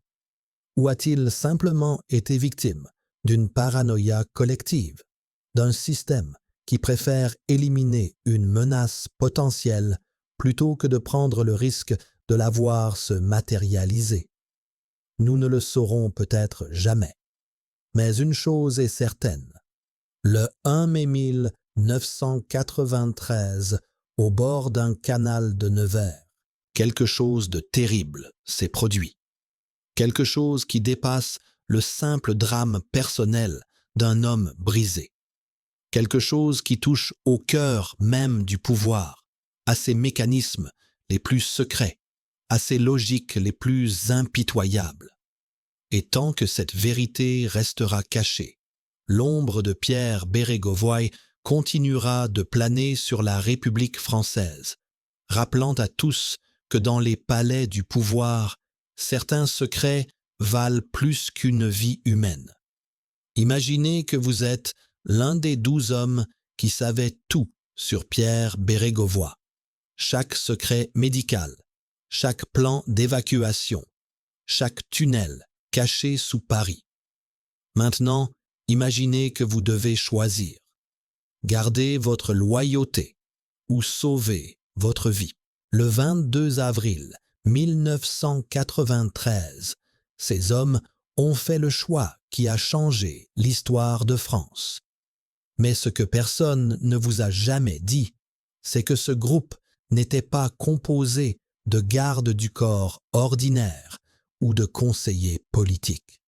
Ou a-t-il simplement été victime d'une paranoïa collective, d'un système qui préfère éliminer une menace potentielle plutôt que de prendre le risque de la voir se matérialiser? Nous ne le saurons peut-être jamais. Mais une chose est certaine. Le 1 mai 1993, au bord d'un canal de Nevers, quelque chose de terrible s'est produit. Quelque chose qui dépasse le simple drame personnel d'un homme brisé. Quelque chose qui touche au cœur même du pouvoir, à ses mécanismes les plus secrets, à ses logiques les plus impitoyables. Et tant que cette vérité restera cachée, l'ombre de Pierre Bérégovoy continuera de planer sur la République française, rappelant à tous que dans les palais du pouvoir, certains secrets valent plus qu'une vie humaine. Imaginez que vous êtes l'un des 12 hommes qui savaient tout sur Pierre Bérégovoy, chaque secret médical, chaque plan d'évacuation, chaque tunnel caché sous Paris. Maintenant, imaginez que vous devez choisir. Garder votre loyauté ou sauver votre vie. Le 22 avril 1993, ces hommes ont fait le choix qui a changé l'histoire de France. Mais ce que personne ne vous a jamais dit, c'est que ce groupe n'était pas composé de gardes du corps ordinaires ou de conseillers politiques.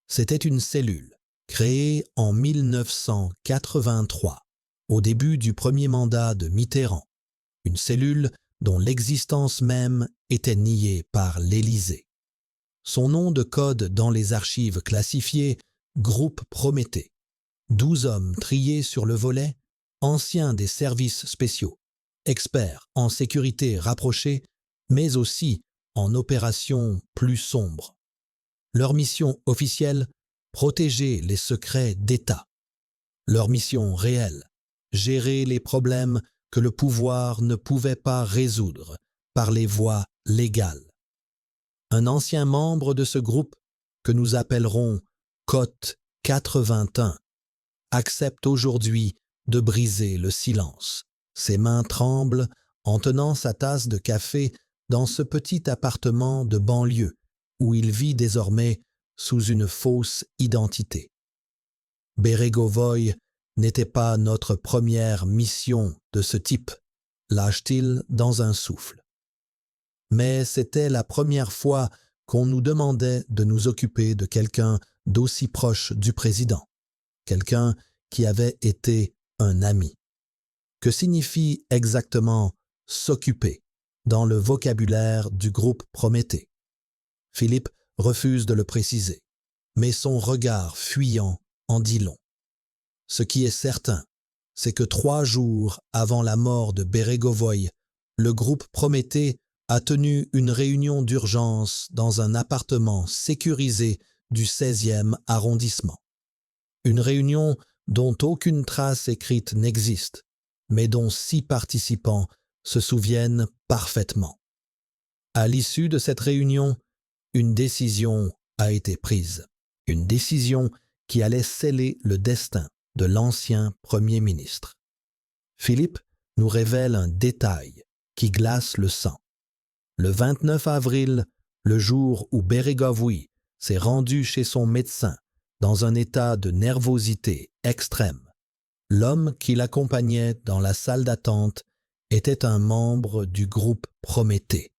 C'était une cellule créée en 1983, au début du premier mandat de Mitterrand, une cellule dont l'existence même était niée par l'Élysée. Son nom de code dans les archives classifiées, Groupe Prométhée. 12 hommes triés sur le volet, anciens des services spéciaux, experts en sécurité rapprochée, mais aussi en opérations plus sombres. Leur mission officielle, protéger les secrets d'État. Leur mission réelle, gérer les problèmes que le pouvoir ne pouvait pas résoudre par les voies légales. Un ancien membre de ce groupe, que nous appellerons Cote 81, accepte aujourd'hui de briser le silence. Ses mains tremblent en tenant sa tasse de café dans ce petit appartement de banlieue où il vit désormais sous une fausse identité. Bérégovoy n'était pas notre première mission de ce type, lâche-t-il dans un souffle. Mais c'était la première fois qu'on nous demandait de nous occuper de quelqu'un d'aussi proche du président, quelqu'un qui avait été un ami. Que signifie exactement « s'occuper » dans le vocabulaire du groupe Prométhée? Philippe refuse de le préciser, mais son regard fuyant en dit long. Ce qui est certain, c'est que 3 jours avant la mort de Bérégovoy, le groupe Prométhée a tenu une réunion d'urgence dans un appartement sécurisé du 16e arrondissement. Une réunion dont aucune trace écrite n'existe, mais dont 6 participants se souviennent parfaitement. À l'issue de cette réunion, une décision a été prise. Une décision qui allait sceller le destin de l'ancien Premier ministre. Philippe nous révèle un détail qui glace le sang. Le 29 avril, le jour où Bérégovoy s'est rendu chez son médecin dans un état de nervosité extrême, l'homme qui l'accompagnait dans la salle d'attente était un membre du groupe Prométhée.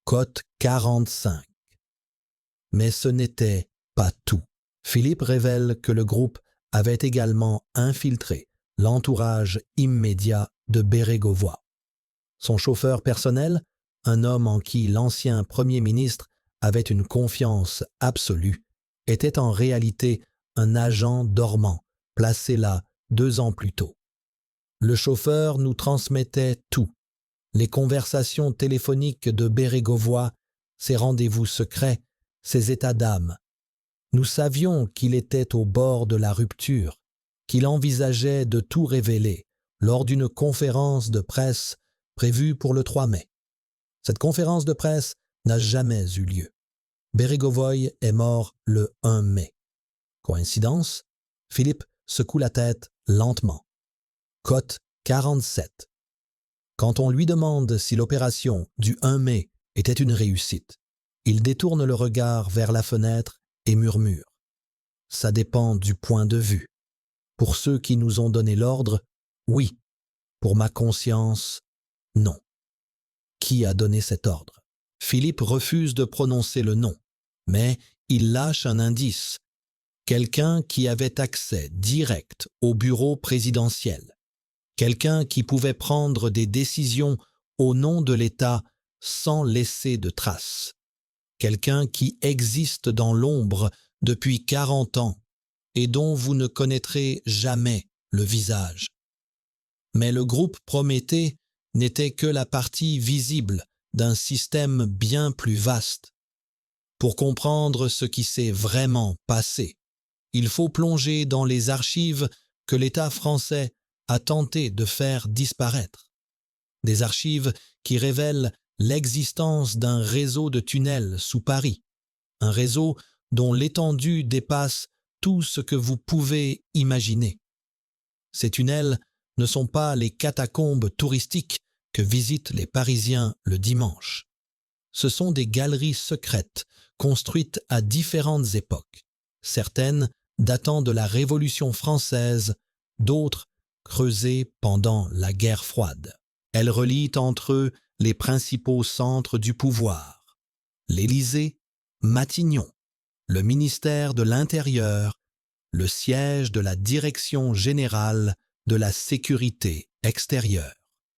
Cote 45. Mais ce n'était pas tout. Philippe révèle que le groupe avait également infiltré l'entourage immédiat de Bérégovoy. Son chauffeur personnel, un homme en qui l'ancien Premier ministre avait une confiance absolue, était en réalité un agent dormant, placé là 2 ans plus tôt. Le chauffeur nous transmettait tout, les conversations téléphoniques de Bérégovoy, ses rendez-vous secrets, ses états d'âme. Nous savions qu'il était au bord de la rupture, qu'il envisageait de tout révéler lors d'une conférence de presse prévue pour le 3 mai. Cette conférence de presse n'a jamais eu lieu. Bérégovoy est mort le 1 mai. Coïncidence? Philippe secoue la tête lentement. Cote 47. Quand on lui demande si l'opération du 1 mai était une réussite, il détourne le regard vers la fenêtre et murmure. Ça dépend du point de vue. Pour ceux qui nous ont donné l'ordre, oui. Pour ma conscience, non. Qui a donné cet ordre? Philippe refuse de prononcer le nom, mais il lâche un indice. Quelqu'un qui avait accès direct au bureau présidentiel. Quelqu'un qui pouvait prendre des décisions au nom de l'État sans laisser de traces. Quelqu'un qui existe dans l'ombre depuis 40 ans et dont vous ne connaîtrez jamais le visage. Mais le groupe Prométhée n'était que la partie visible d'un système bien plus vaste. Pour comprendre ce qui s'est vraiment passé, il faut plonger dans les archives que l'État français a tenté de faire disparaître. Des archives qui révèlent l'existence d'un réseau de tunnels sous Paris, un réseau dont l'étendue dépasse tout ce que vous pouvez imaginer. Ces tunnels ne sont pas les catacombes touristiques que visitent les Parisiens le dimanche. Ce sont des galeries secrètes construites à différentes époques, certaines datant de la Révolution française, d'autres creusées pendant la guerre froide. Elles relient entre eux les principaux centres du pouvoir, l'Élysée, Matignon, le ministère de l'Intérieur, le siège de la Direction générale de la sécurité extérieure.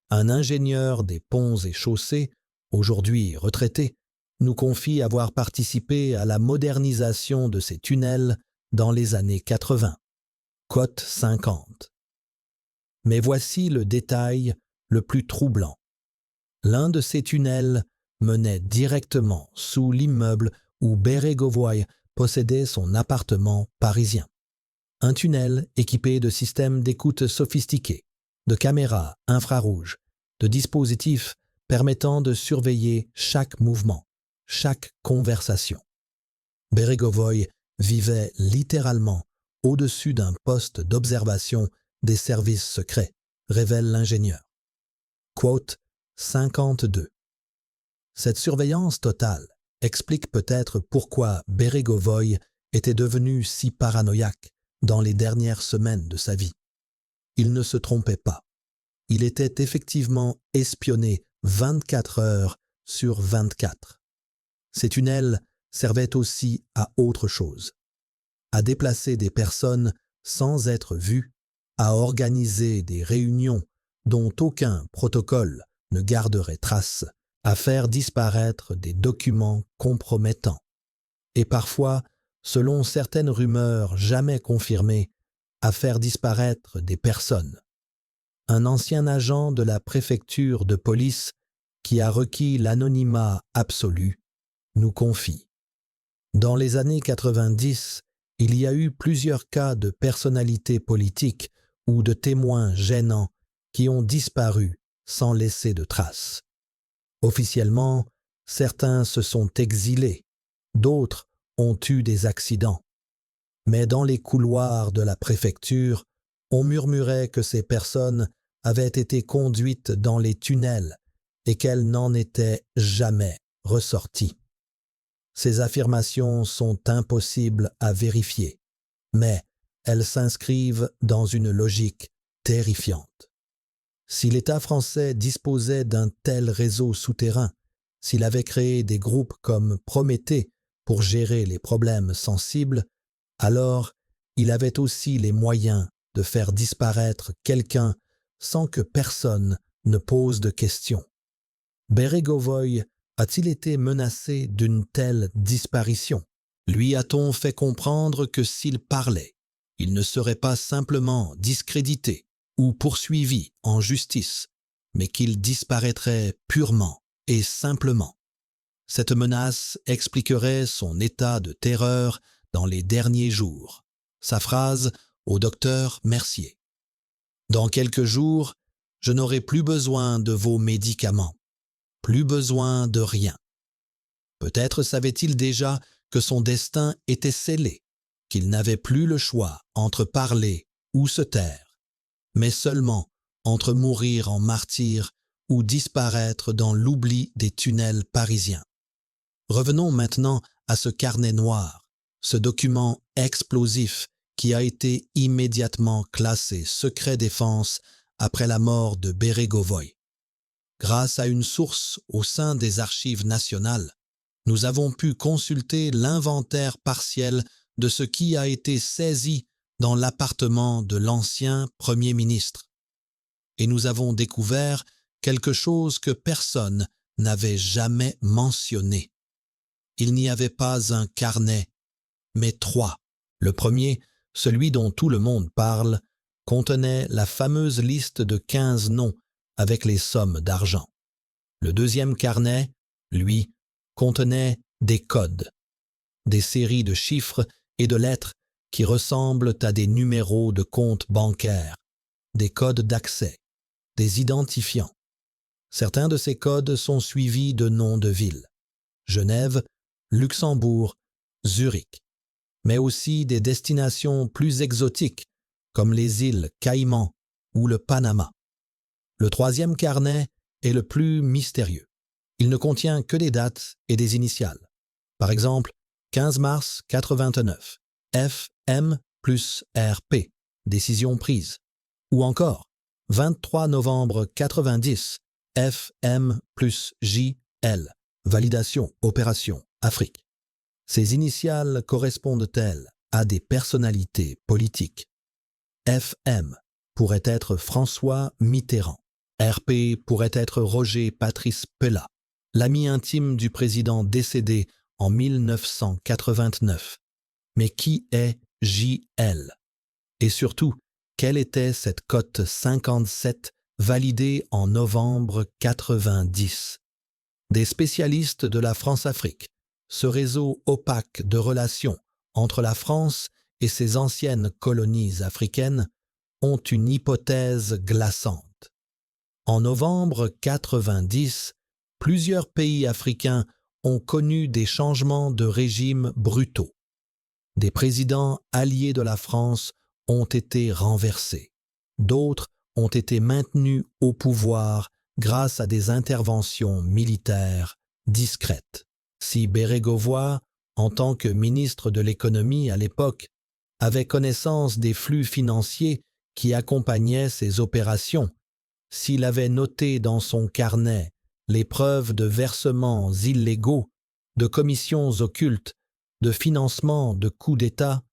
Un ingénieur des ponts et chaussées, aujourd'hui retraité, nous confie avoir participé à la modernisation de ces tunnels dans les années 80. Cote 50. Mais voici le détail le plus troublant. L'un de ces tunnels menait directement sous l'immeuble où Bérégovoy possédait son appartement parisien. Un tunnel équipé de systèmes d'écoute sophistiqués, de caméras infrarouges, de dispositifs permettant de surveiller chaque mouvement, chaque conversation. Bérégovoy vivait littéralement au-dessus d'un poste d'observation des services secrets, révèle l'ingénieur. Quote 52. Cette surveillance totale explique peut-être pourquoi Bérégovoy était devenu si paranoïaque dans les dernières semaines de sa vie. Il ne se trompait pas. Il était effectivement espionné 24 heures sur 24. Ces tunnels servaient aussi à autre chose, à déplacer des personnes sans être vues à organiser des réunions dont aucun protocole ne garderait trace, à faire disparaître des documents compromettants, et parfois, selon certaines rumeurs jamais confirmées, à faire disparaître des personnes. Un ancien agent de la préfecture de police qui a requis l'anonymat absolu nous confie. Dans les années 90, il y a eu plusieurs cas de personnalités politiques ou de témoins gênants qui ont disparu sans laisser de traces. Officiellement, certains se sont exilés, d'autres ont eu des accidents. Mais dans les couloirs de la préfecture, on murmurait que ces personnes avaient été conduites dans les tunnels et qu'elles n'en étaient jamais ressorties. Ces affirmations sont impossibles à vérifier, mais elles s'inscrivent dans une logique terrifiante. Si l'État français disposait d'un tel réseau souterrain, s'il avait créé des groupes comme Prométhée pour gérer les problèmes sensibles, alors il avait aussi les moyens de faire disparaître quelqu'un sans que personne ne pose de questions. Bérégovoy a-t-il été menacé d'une telle disparition? Lui a-t-on fait comprendre que s'il parlait, il ne serait pas simplement discrédité ou poursuivi en justice, mais qu'il disparaîtrait purement et simplement? Cette menace expliquerait son état de terreur dans les derniers jours. Sa phrase au docteur Mercier. « Dans quelques jours, je n'aurai plus besoin de vos médicaments, plus besoin de rien. » Peut-être savait-il déjà que son destin était scellé, qu'il n'avait plus le choix entre parler ou se taire, mais seulement entre mourir en martyr ou disparaître dans l'oubli des tunnels parisiens. Revenons maintenant à ce carnet noir, ce document explosif qui a été immédiatement classé secret défense après la mort de Bérégovoy. Grâce à une source au sein des archives nationales, nous avons pu consulter l'inventaire partiel de ce qui a été saisi dans l'appartement de l'ancien Premier ministre. Et nous avons découvert quelque chose que personne n'avait jamais mentionné. Il n'y avait pas un carnet, mais 3. Le premier, celui dont tout le monde parle, contenait la fameuse liste de 15 noms avec les sommes d'argent. Le deuxième carnet, lui, contenait des codes, des séries de chiffres et de lettres qui ressemblent à des numéros de compte bancaire, des codes d'accès, des identifiants. Certains de ces codes sont suivis de noms de villes: Genève, Luxembourg, Zurich, mais aussi des destinations plus exotiques comme les îles Caïmans ou le Panama. Le troisième carnet est le plus mystérieux. Il ne contient que des dates et des initiales. Par exemple, 15 mars 89, FM plus RP, décision prise. Ou encore, 23 novembre 90, FM plus JL, validation, opération, Afrique. Ces initiales correspondent-elles à des personnalités politiques? FM pourrait être François Mitterrand. RP pourrait être Roger Patrice Pellat, l'ami intime du président décédé en 1989. Mais qui est JL? Et surtout, quelle était cette cote 57 validée en novembre 90? Des spécialistes de la France-Afrique, ce réseau opaque de relations entre la France et ses anciennes colonies africaines, ont une hypothèse glaçante. En novembre 90, plusieurs pays africains ont connu des changements de régime brutaux. Des présidents alliés de la France ont été renversés. D'autres ont été maintenus au pouvoir grâce à des interventions militaires discrètes. Si Bérégovoy, en tant que ministre de l'économie à l'époque, avait connaissance des flux financiers qui accompagnaient ces opérations, s'il avait noté dans son carnet les preuves de versements illégaux, de commissions occultes, de financement de coups d'État,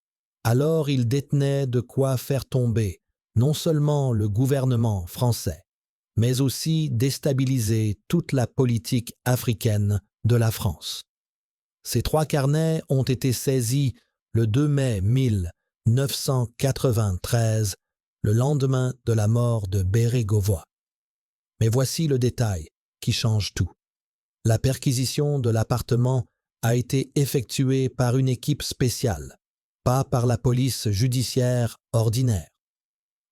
alors il détenait de quoi faire tomber non seulement le gouvernement français, mais aussi déstabiliser toute la politique africaine de la France. Ces 3 carnets ont été saisis le 2 mai 1993, le lendemain de la mort de Bérégovoy. Mais voici le détail qui change tout. La perquisition de l'appartement a été effectuée par une équipe spéciale, pas par la police judiciaire ordinaire.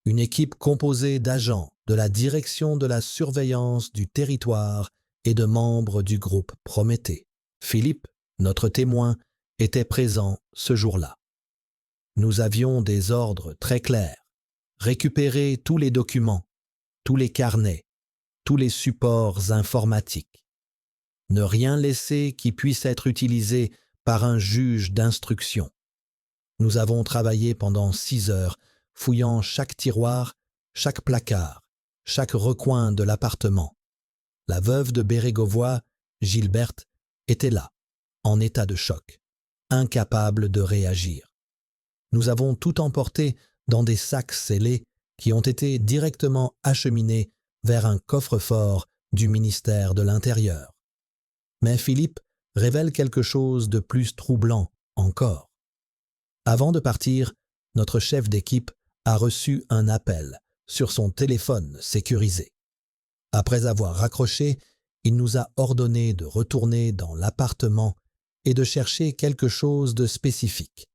Une équipe composée d'agents de la direction de la surveillance du territoire et de membres du groupe Prométhée. Philippe, notre témoin, était présent ce jour-là. Nous avions des ordres très clairs. Récupérer tous les documents, tous les carnets, tous les supports informatiques. Ne rien laisser qui puisse être utilisé par un juge d'instruction. Nous avons travaillé pendant 6 heures, fouillant chaque tiroir, chaque placard, chaque recoin de l'appartement. La veuve de Bérégovoy, Gilberte, était là, en état de choc, incapable de réagir. Nous avons tout emporté dans des sacs scellés qui ont été directement acheminés vers un coffre-fort du ministère de l'Intérieur. Mais Philippe révèle quelque chose de plus troublant encore. Avant de partir, notre chef d'équipe a reçu un appel sur son téléphone sécurisé. Après avoir raccroché, il nous a ordonné de retourner dans l'appartement et de chercher quelque chose de spécifique.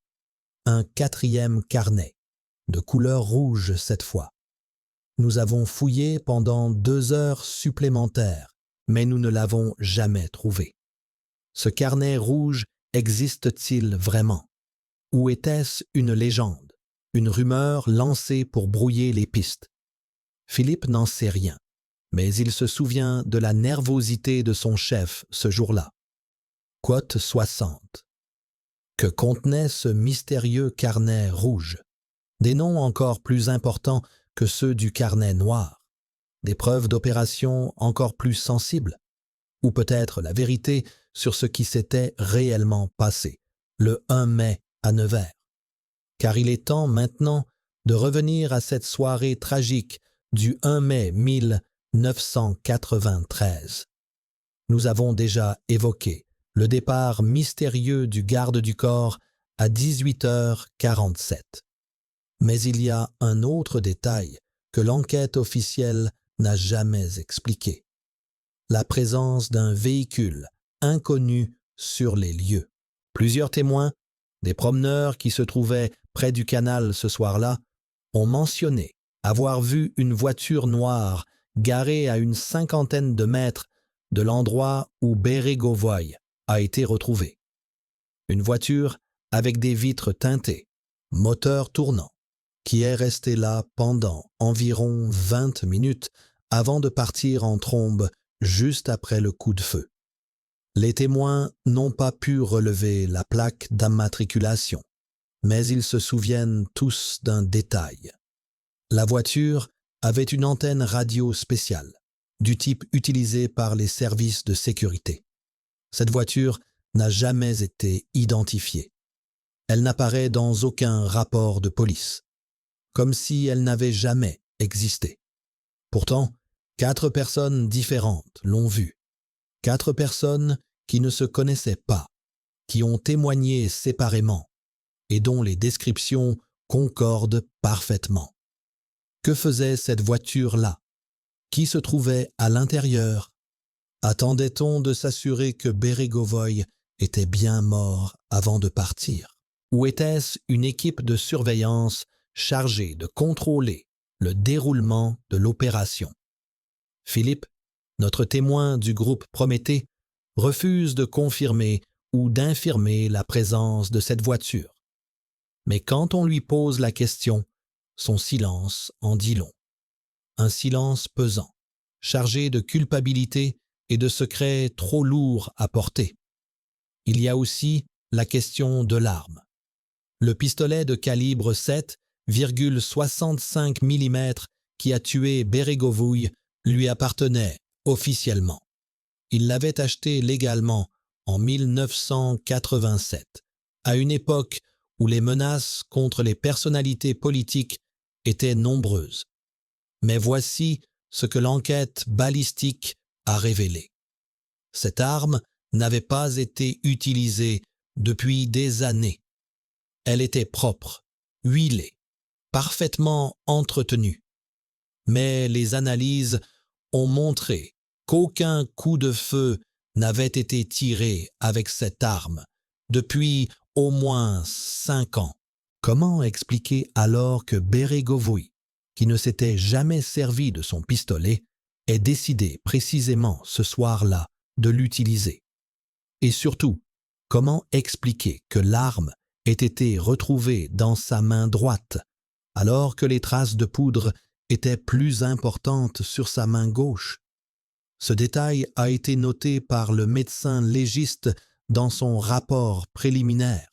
Un 4e carnet, de couleur rouge cette fois. Nous avons fouillé pendant 2 heures supplémentaires, mais nous ne l'avons jamais trouvé. Ce carnet rouge existe-t-il vraiment? Ou était-ce une légende, une rumeur lancée pour brouiller les pistes? Philippe n'en sait rien, mais il se souvient de la nervosité de son chef ce jour-là. Quote 60. Que contenait ce mystérieux carnet rouge? Des noms encore plus importants que ceux du carnet noir, des preuves d'opération encore plus sensibles, ou peut-être la vérité sur ce qui s'était réellement passé, le 1 mai à Nevers. Car il est temps maintenant de revenir à cette soirée tragique du 1 mai 1993. Nous avons déjà évoqué le départ mystérieux du garde du corps à 18h47. Mais il y a un autre détail que l'enquête officielle n'a jamais expliqué. La présence d'un véhicule inconnu sur les lieux. Plusieurs témoins, des promeneurs qui se trouvaient près du canal ce soir-là, ont mentionné avoir vu une voiture noire garée à une 50aine de mètres de l'endroit où Bérégovoy a été retrouvé. Une voiture avec des vitres teintées, moteur tournant, qui est resté là pendant environ 20 minutes avant de partir en trombe juste après le coup de feu. Les témoins n'ont pas pu relever la plaque d'immatriculation, mais ils se souviennent tous d'un détail. La voiture avait une antenne radio spéciale, du type utilisé par les services de sécurité. Cette voiture n'a jamais été identifiée. Elle n'apparaît dans aucun rapport de police, comme si elle n'avait jamais existé. Pourtant, 4 personnes différentes l'ont vue. 4 personnes qui ne se connaissaient pas, qui ont témoigné séparément et dont les descriptions concordent parfaitement. Que faisait cette voiture-là? Qui se trouvait à l'intérieur? Attendait-on de s'assurer que Bérégovoy était bien mort avant de partir? Ou était-ce une équipe de surveillance chargée de contrôler le déroulement de l'opération? Philippe, notre témoin du groupe Prométhée, refuse de confirmer ou d'infirmer la présence de cette voiture. Mais quand on lui pose la question, son silence en dit long. Un silence pesant, chargé de culpabilité et de secrets trop lourds à porter. Il y a aussi la question de l'arme. Le pistolet de calibre 7,65 mm qui a tué Bérégovoy lui appartenait officiellement. Il l'avait acheté légalement en 1987, à une époque où les menaces contre les personnalités politiques étaient nombreuses. Mais voici ce que l'enquête balistique a révélé. Cette arme n'avait pas été utilisée depuis des années. Elle était propre, huilée, parfaitement entretenue. Mais les analyses ont montré qu'aucun coup de feu n'avait été tiré avec cette arme depuis au moins 5 ans. Comment expliquer alors que Bérégovoy, qui ne s'était jamais servi de son pistolet, ait décidé précisément ce soir-là de l'utiliser? Et surtout, comment expliquer que l'arme ait été retrouvée dans sa main droite, alors que les traces de poudre étaient plus importantes sur sa main gauche? Ce détail a été noté par le médecin légiste dans son rapport préliminaire,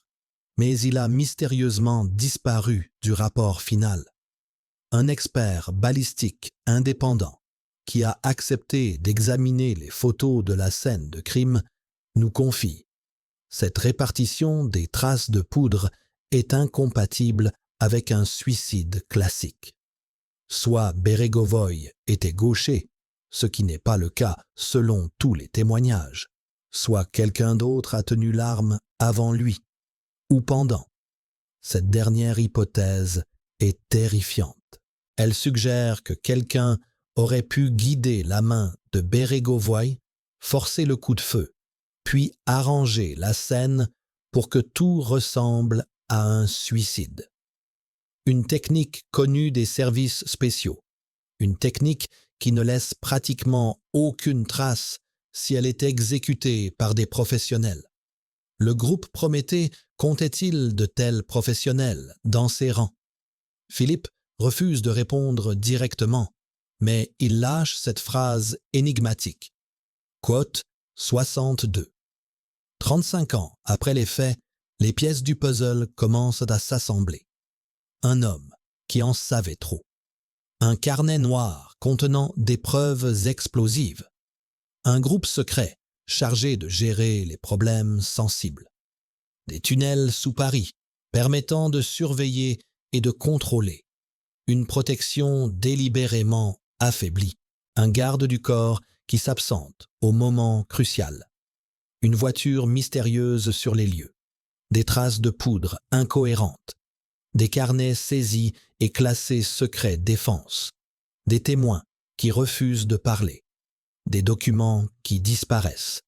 mais il a mystérieusement disparu du rapport final. Un expert balistique indépendant qui a accepté d'examiner les photos de la scène de crime nous confie: cette répartition des traces de poudre est incompatible avec un suicide classique. Soit Bérégovoy était gaucher, ce qui n'est pas le cas selon tous les témoignages, soit quelqu'un d'autre a tenu l'arme avant lui ou pendant. Cette dernière hypothèse est terrifiante. Elle suggère que quelqu'un aurait pu guider la main de Bérégovoy, forcer le coup de feu, puis arranger la scène pour que tout ressemble à un suicide. Une technique connue des services spéciaux, une technique qui ne laisse pratiquement aucune trace si elle est exécutée par des professionnels. Le groupe Prométhée comptait-il de tels professionnels dans ses rangs? Philippe refuse de répondre directement, mais il lâche cette phrase énigmatique. Quote 62. 35 ans après les faits, les pièces du puzzle commencent à s'assembler. Un homme qui en savait trop. Un carnet noir contenant des preuves explosives. Un groupe secret chargé de gérer les problèmes sensibles. Des tunnels sous Paris permettant de surveiller et de contrôler. Une protection délibérément affaiblie. Un garde du corps qui s'absente au moment crucial. Une voiture mystérieuse sur les lieux. Des traces de poudre incohérentes. Des carnets saisis et classés secret défense. Des témoins qui refusent de parler. Des documents qui disparaissent.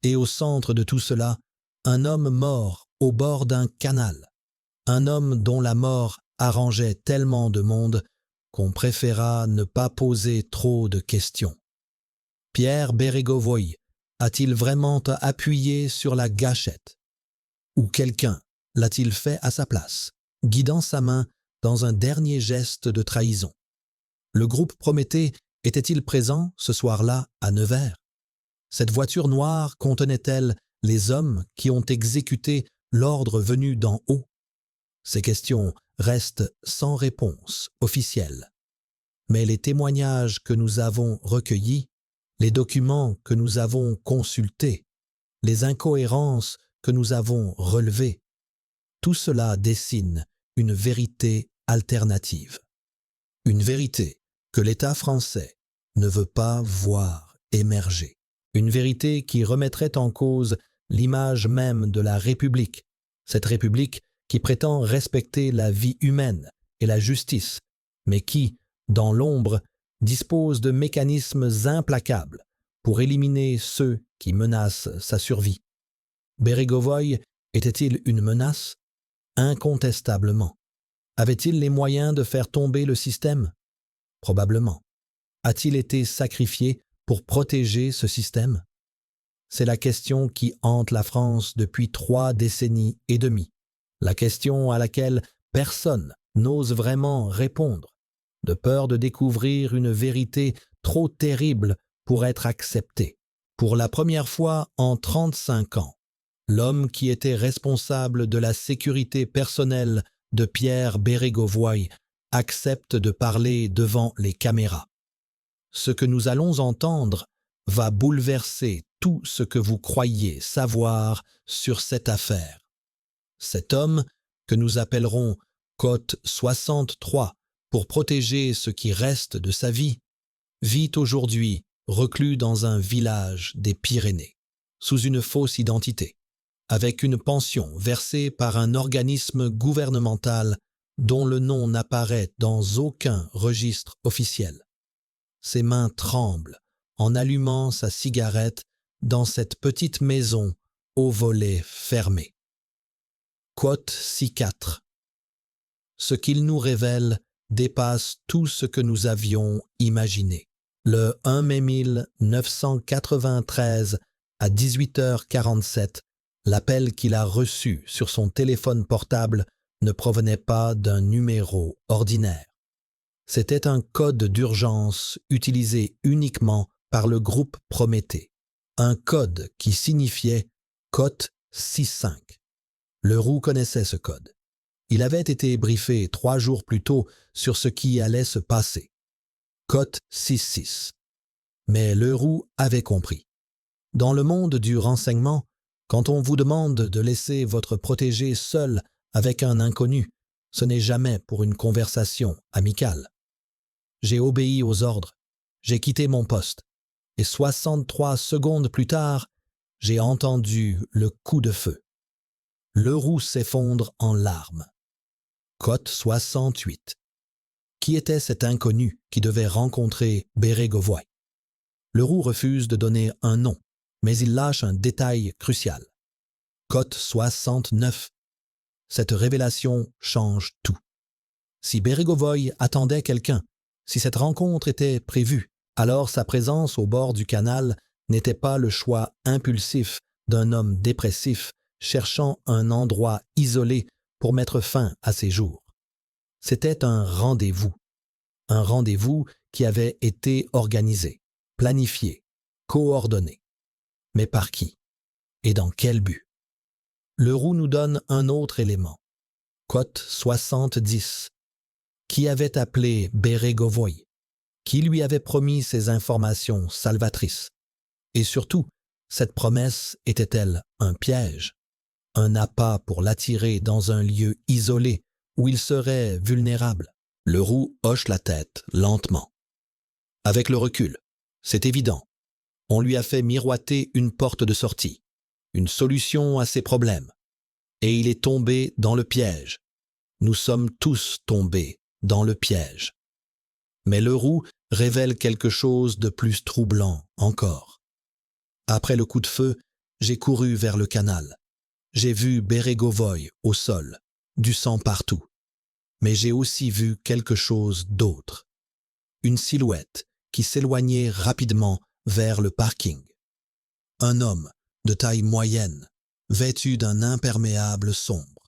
Et au centre de tout cela, un homme mort au bord d'un canal. Un homme dont la mort arrangeait tellement de monde qu'on préféra ne pas poser trop de questions. Pierre Bérégovoy a-t-il vraiment appuyé sur la gâchette? Ou quelqu'un l'a-t-il fait à sa place, guidant sa main dans un dernier geste de trahison? Le groupe Prométhée était-il présent ce soir-là à Nevers? Cette voiture noire contenait-elle les hommes qui ont exécuté l'ordre venu d'en haut? Ces questions restent sans réponse officielle. Mais les témoignages que nous avons recueillis, les documents que nous avons consultés, les incohérences que nous avons relevées, tout cela dessine une vérité alternative. Une vérité que l'État français ne veut pas voir émerger. Une vérité qui remettrait en cause l'image même de la République, cette République qui prétend respecter la vie humaine et la justice, mais qui, dans l'ombre, dispose de mécanismes implacables pour éliminer ceux qui menacent sa survie. Bérégovoy était-il une menace? Incontestablement. Avait-il les moyens de faire tomber le système? Probablement. A-t-il été sacrifié pour protéger ce système? C'est la question qui hante la France depuis 3 décennies et demie. La question à laquelle personne n'ose vraiment répondre, de peur de découvrir une vérité trop terrible pour être acceptée. Pour la première fois en 35 ans, l'homme qui était responsable de la sécurité personnelle de Pierre Bérégovoy accepte de parler devant les caméras. Ce que nous allons entendre va bouleverser tout ce que vous croyez savoir sur cette affaire. Cet homme, que nous appellerons Cote 63 pour protéger ce qui reste de sa vie, vit aujourd'hui reclus dans un village des Pyrénées, sous une fausse identité, avec une pension versée par un organisme gouvernemental dont le nom n'apparaît dans aucun registre officiel. Ses mains tremblent en allumant sa cigarette dans cette petite maison au volet fermé. Quote C4. Ce qu'il nous révèle dépasse tout ce que nous avions imaginé. Le 1 mai 1993 à 18h47, l'appel qu'il a reçu sur son téléphone portable ne provenait pas d'un numéro ordinaire. C'était un code d'urgence utilisé uniquement par le groupe Prométhée, un code qui signifiait COT 65. Leroux connaissait ce code. Il avait été briefé 3 jours plus tôt sur ce qui allait se passer. COT 66. Mais Leroux avait compris. Dans le monde du renseignement, quand on vous demande de laisser votre protégé seul avec un inconnu, ce n'est jamais pour une conversation amicale. J'ai obéi aux ordres, j'ai quitté mon poste, et 63 secondes plus tard, j'ai entendu le coup de feu. Leroux s'effondre en larmes. Cote 68. Qui était cet inconnu qui devait rencontrer Bérégovoy? Leroux refuse de donner un nom, mais il lâche un détail crucial. Cote 69. Cette révélation change tout. Si Bérégovoy attendait quelqu'un, si cette rencontre était prévue, alors sa présence au bord du canal n'était pas le choix impulsif d'un homme dépressif cherchant un endroit isolé pour mettre fin à ses jours. C'était un rendez-vous qui avait été organisé, planifié, coordonné. Mais par qui? Et dans quel but? Leroux nous donne un autre élément. Cote 70. Qui avait appelé Bérégovoy? Qui lui avait promis ces informations salvatrices? Et surtout, cette promesse était-elle un piège? Un appât pour l'attirer dans un lieu isolé où il serait vulnérable? Leroux hoche la tête lentement. Avec le recul, c'est évident. On lui a fait miroiter une porte de sortie, une solution à ses problèmes. Et il est tombé dans le piège. Nous sommes tous tombés dans le piège. Mais Leroux révèle quelque chose de plus troublant encore. Après le coup de feu, j'ai couru vers le canal. J'ai vu Bérégovoy au sol, du sang partout. Mais j'ai aussi vu quelque chose d'autre. Une silhouette qui s'éloignait rapidement vers le parking. Un homme de taille moyenne, vêtu d'un imperméable sombre.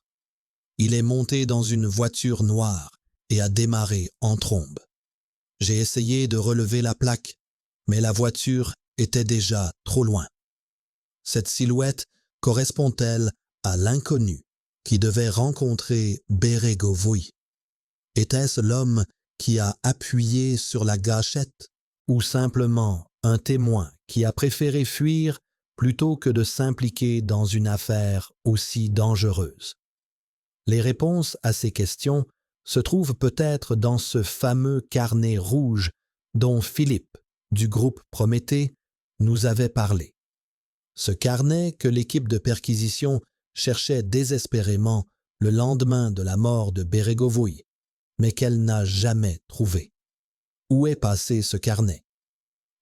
Il est monté dans une voiture noire et a démarré en trombe. J'ai essayé de relever la plaque, mais la voiture était déjà trop loin. Cette silhouette correspond-elle à l'inconnu qui devait rencontrer Bérégovoy? Était-ce l'homme qui a appuyé sur la gâchette ou simplement un témoin qui a préféré fuir plutôt que de s'impliquer dans une affaire aussi dangereuse? Les réponses à ces questions se trouvent peut-être dans ce fameux carnet rouge dont Philippe, du groupe Prométhée, nous avait parlé. Ce carnet que l'équipe de perquisition cherchait désespérément le lendemain de la mort de Bérégovoy, mais qu'elle n'a jamais trouvé. Où est passé ce carnet?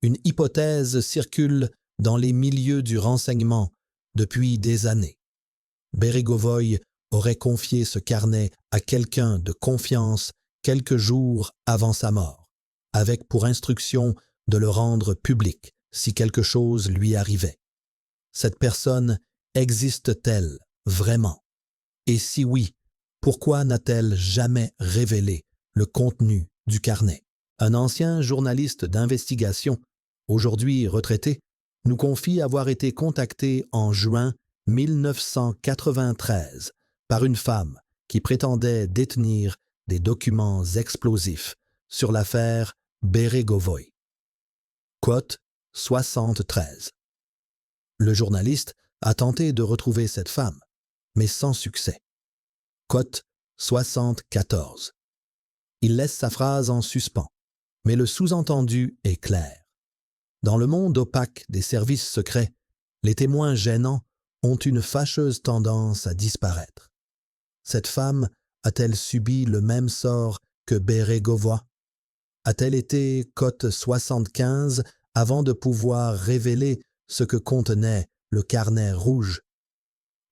Une hypothèse circule dans les milieux du renseignement depuis des années. Bérégovoy aurait confié ce carnet à quelqu'un de confiance quelques jours avant sa mort, avec pour instruction de le rendre public si quelque chose lui arrivait. Cette personne existe-t-elle vraiment? Et si oui, pourquoi n'a-t-elle jamais révélé le contenu du carnet? Un ancien journaliste d'investigation, aujourd'hui retraité, nous confie avoir été contacté en juin 1993 par une femme qui prétendait détenir des documents explosifs sur l'affaire Bérégovoy. Quote 73. Le journaliste a tenté de retrouver cette femme, mais sans succès. Cote 74. Il laisse sa phrase en suspens, mais le sous-entendu est clair. Dans le monde opaque des services secrets, les témoins gênants ont une fâcheuse tendance à disparaître. Cette femme a-t-elle subi le même sort que Bérégovoy? A-t-elle été cote 75 avant de pouvoir révéler ce que contenait le carnet rouge?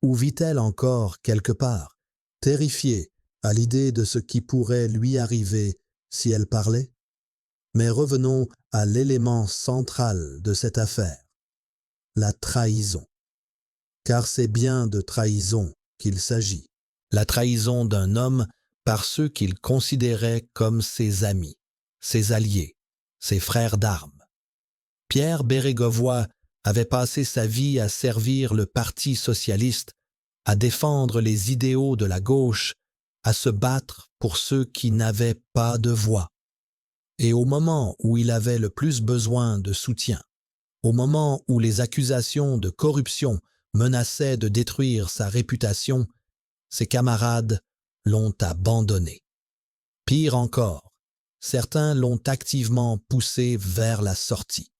Ou vit-elle encore quelque part, terrifiée à l'idée de ce qui pourrait lui arriver si elle parlait? Mais revenons à l'élément central de cette affaire, la trahison. Car c'est bien de trahison qu'il s'agit. La trahison d'un homme par ceux qu'il considérait comme ses amis, ses alliés, ses frères d'armes. Pierre Bérégovoy avait passé sa vie à servir le Parti socialiste, à défendre les idéaux de la gauche, à se battre pour ceux qui n'avaient pas de voix. Et au moment où il avait le plus besoin de soutien, au moment où les accusations de corruption menaçaient de détruire sa réputation, ses camarades l'ont abandonné. Pire encore, certains l'ont activement poussé vers la sortie.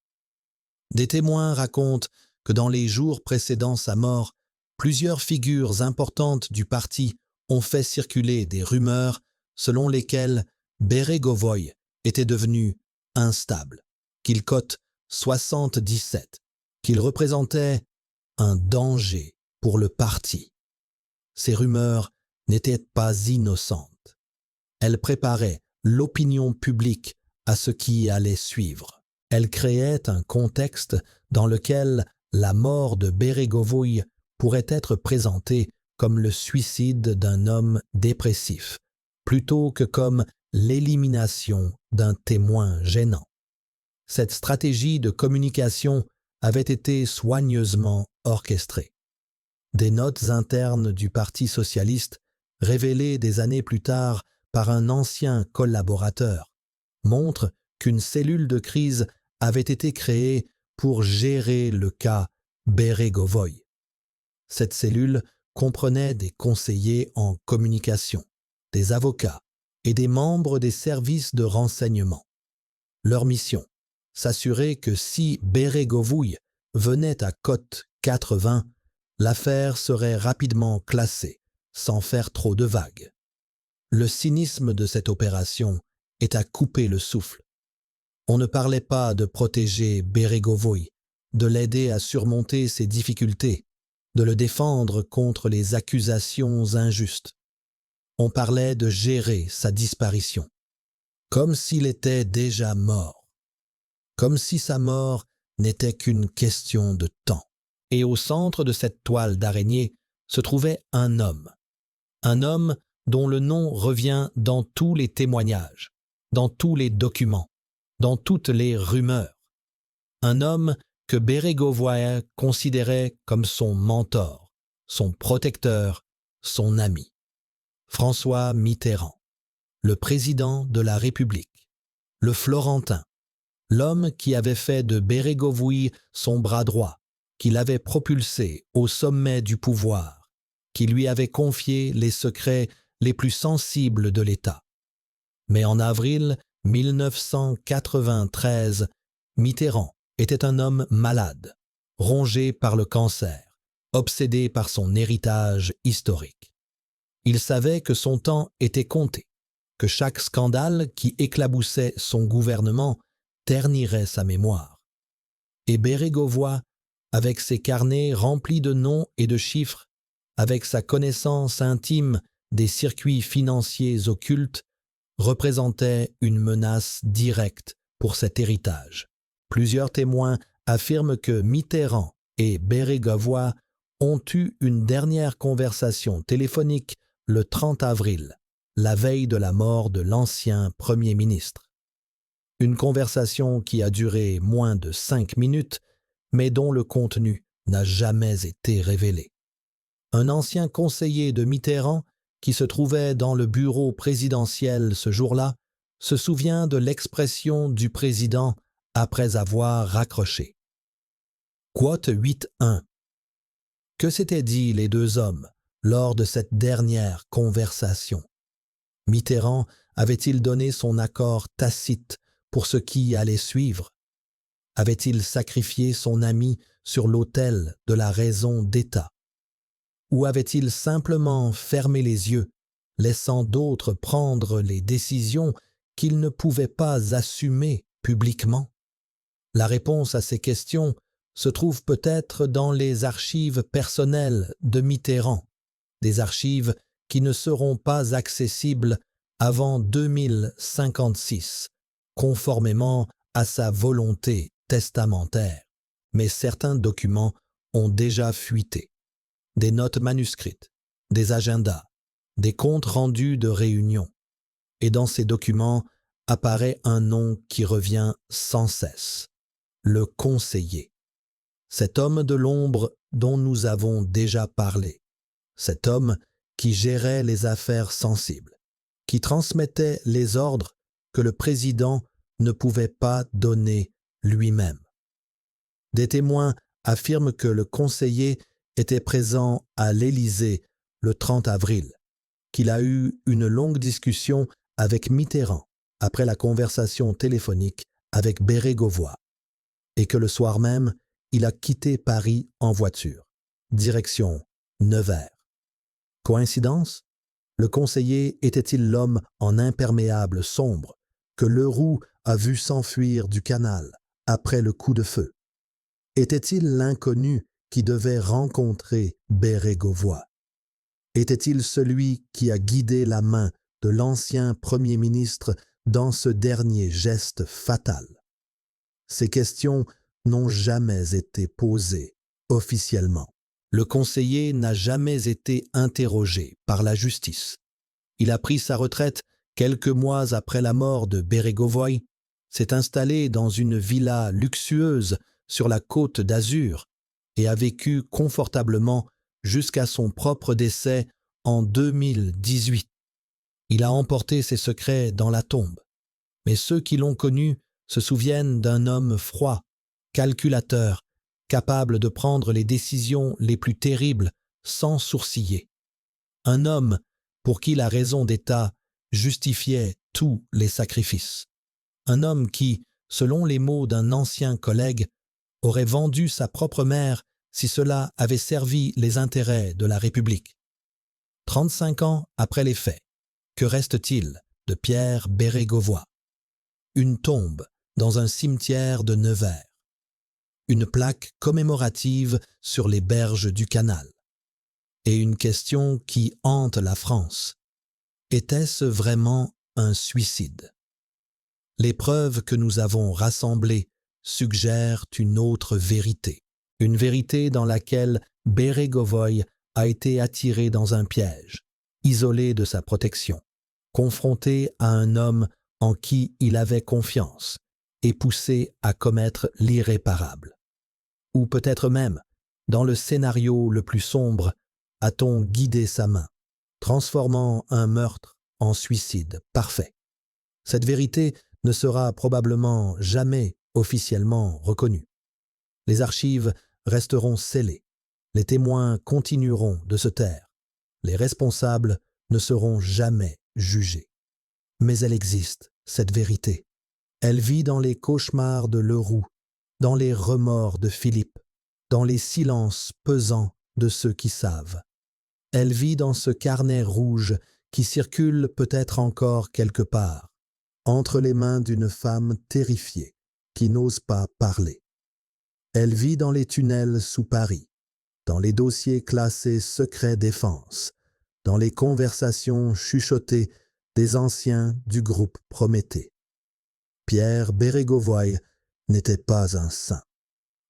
Des témoins racontent que dans les jours précédant sa mort, plusieurs figures importantes du parti ont fait circuler des rumeurs selon lesquelles Bérégovoy était devenu instable, qu'il cote 77, qu'il représentait un danger pour le parti. Ces rumeurs n'étaient pas innocentes. Elles préparaient l'opinion publique à ce qui allait suivre. Elles créaient un contexte dans lequel la mort de Bérégovoy pourrait être présentée comme le suicide d'un homme dépressif, plutôt que comme l'élimination d'un témoin gênant. Cette stratégie de communication avait été soigneusement orchestrée. Des notes internes du Parti socialiste, révélées des années plus tard par un ancien collaborateur, montrent qu'une cellule de crise avait été créée pour gérer le cas Bérégovoy. Cette cellule comprenait des conseillers en communication, des avocats et des membres des services de renseignement. Leur mission, s'assurer que si Bérégovoy venait à cote 80, l'affaire serait rapidement classée, sans faire trop de vagues. Le cynisme de cette opération est à couper le souffle. On ne parlait pas de protéger Bérégovoy, de l'aider à surmonter ses difficultés, de le défendre contre les accusations injustes. On parlait de gérer sa disparition, comme s'il était déjà mort, comme si sa mort n'était qu'une question de temps. Et au centre de cette toile d'araignée se trouvait un homme dont le nom revient dans tous les témoignages, dans tous les documents, dans toutes les rumeurs. Un homme que Bérégovoy considérait comme son mentor, son protecteur, son ami. François Mitterrand, le président de la République, le Florentin, l'homme qui avait fait de Bérégovoy son bras droit, qui l'avait propulsé au sommet du pouvoir, qui lui avait confié les secrets les plus sensibles de l'État. Mais en avril 1993, Mitterrand était un homme malade, rongé par le cancer, obsédé par son héritage historique. Il savait que son temps était compté, que chaque scandale qui éclaboussait son gouvernement ternirait sa mémoire. Et Bérégovoy, avec ses carnets remplis de noms et de chiffres, avec sa connaissance intime des circuits financiers occultes, représentait une menace directe pour cet héritage. Plusieurs témoins affirment que Mitterrand et Bérégovoy ont eu une dernière conversation téléphonique le 30 avril, la veille de la mort de l'ancien Premier ministre. Une conversation qui a duré moins de 5 minutes, mais dont le contenu n'a jamais été révélé. Un ancien conseiller de Mitterrand, qui se trouvait dans le bureau présidentiel ce jour-là, se souvient de l'expression du président après avoir raccroché. Quote 8.1. Que s'étaient dit les deux hommes lors de cette dernière conversation? Mitterrand Avait-il donné son accord tacite pour ce qui allait suivre? Avait-il sacrifié son ami sur l'autel de la raison d'État? Ou avait-il simplement fermé les yeux, laissant d'autres prendre les décisions qu'il ne pouvait pas assumer publiquement? La réponse à ces questions se trouve peut-être dans les archives personnelles de Mitterrand, des archives qui ne seront pas accessibles avant 2056, conformément à sa volonté testamentaire. Mais certains documents ont déjà fuité. Des notes manuscrites, des agendas, des comptes rendus de réunions. Et dans ces documents apparaît un nom qui revient sans cesse, le conseiller. Cet homme de l'ombre dont nous avons déjà parlé. Cet homme qui gérait les affaires sensibles, qui transmettait les ordres que le président ne pouvait pas donner lui-même. Des témoins affirment que le conseiller était présent à l'Élysée le 30 avril, qu'il a eu une longue discussion avec Mitterrand après la conversation téléphonique avec Bérégovoy, et que le soir même, il a quitté Paris en voiture, direction Nevers. Coïncidence? Le conseiller était-il l'homme en imperméable sombre que Leroux a vu s'enfuir du canal après le coup de feu? Était-il l'inconnu qui devait rencontrer Bérégovoy? Était-il celui qui a guidé la main de l'ancien Premier ministre dans ce dernier geste fatal? Ces questions n'ont jamais été posées officiellement. Le conseiller n'a jamais été interrogé par la justice. Il a pris sa retraite quelques mois après la mort de Bérégovoy, s'est installé dans une villa luxueuse sur la côte d'Azur et a vécu confortablement jusqu'à son propre décès en 2018. Il a emporté ses secrets dans la tombe. Mais ceux qui l'ont connu se souviennent d'un homme froid, calculateur, capable de prendre les décisions les plus terribles sans sourciller. Un homme pour qui la raison d'État justifiait tous les sacrifices. Un homme qui, selon les mots d'un ancien collègue, aurait vendu sa propre mère si cela avait servi les intérêts de la République. 35 ans après les faits, que reste-t-il de Pierre Bérégovoy? Une tombe dans un cimetière de Nevers. Une plaque commémorative sur les berges du canal. Et une question qui hante la France. Était-ce vraiment un suicide? Les preuves que nous avons rassemblées suggèrent une autre vérité. Une vérité dans laquelle Bérégovoy a été attiré dans un piège, isolé de sa protection, confronté à un homme en qui il avait confiance et poussé à commettre l'irréparable. Ou peut-être même, dans le scénario le plus sombre, a-t-on guidé sa main, transformant un meurtre en suicide parfait. Cette vérité ne sera probablement jamais officiellement reconnue. Les archives resteront scellées, les témoins continueront de se taire, les responsables ne seront jamais jugés. Mais elle existe, cette vérité. Elle vit dans les cauchemars de Leroux, dans les remords de Philippe, dans les silences pesants de ceux qui savent. Elle vit dans ce carnet rouge qui circule peut-être encore quelque part, entre les mains d'une femme terrifiée qui n'ose pas parler. Elle vit dans les tunnels sous Paris, dans les dossiers classés secret défense, dans les conversations chuchotées des anciens du groupe Prométhée. Pierre Bérégovoy n'était pas un saint.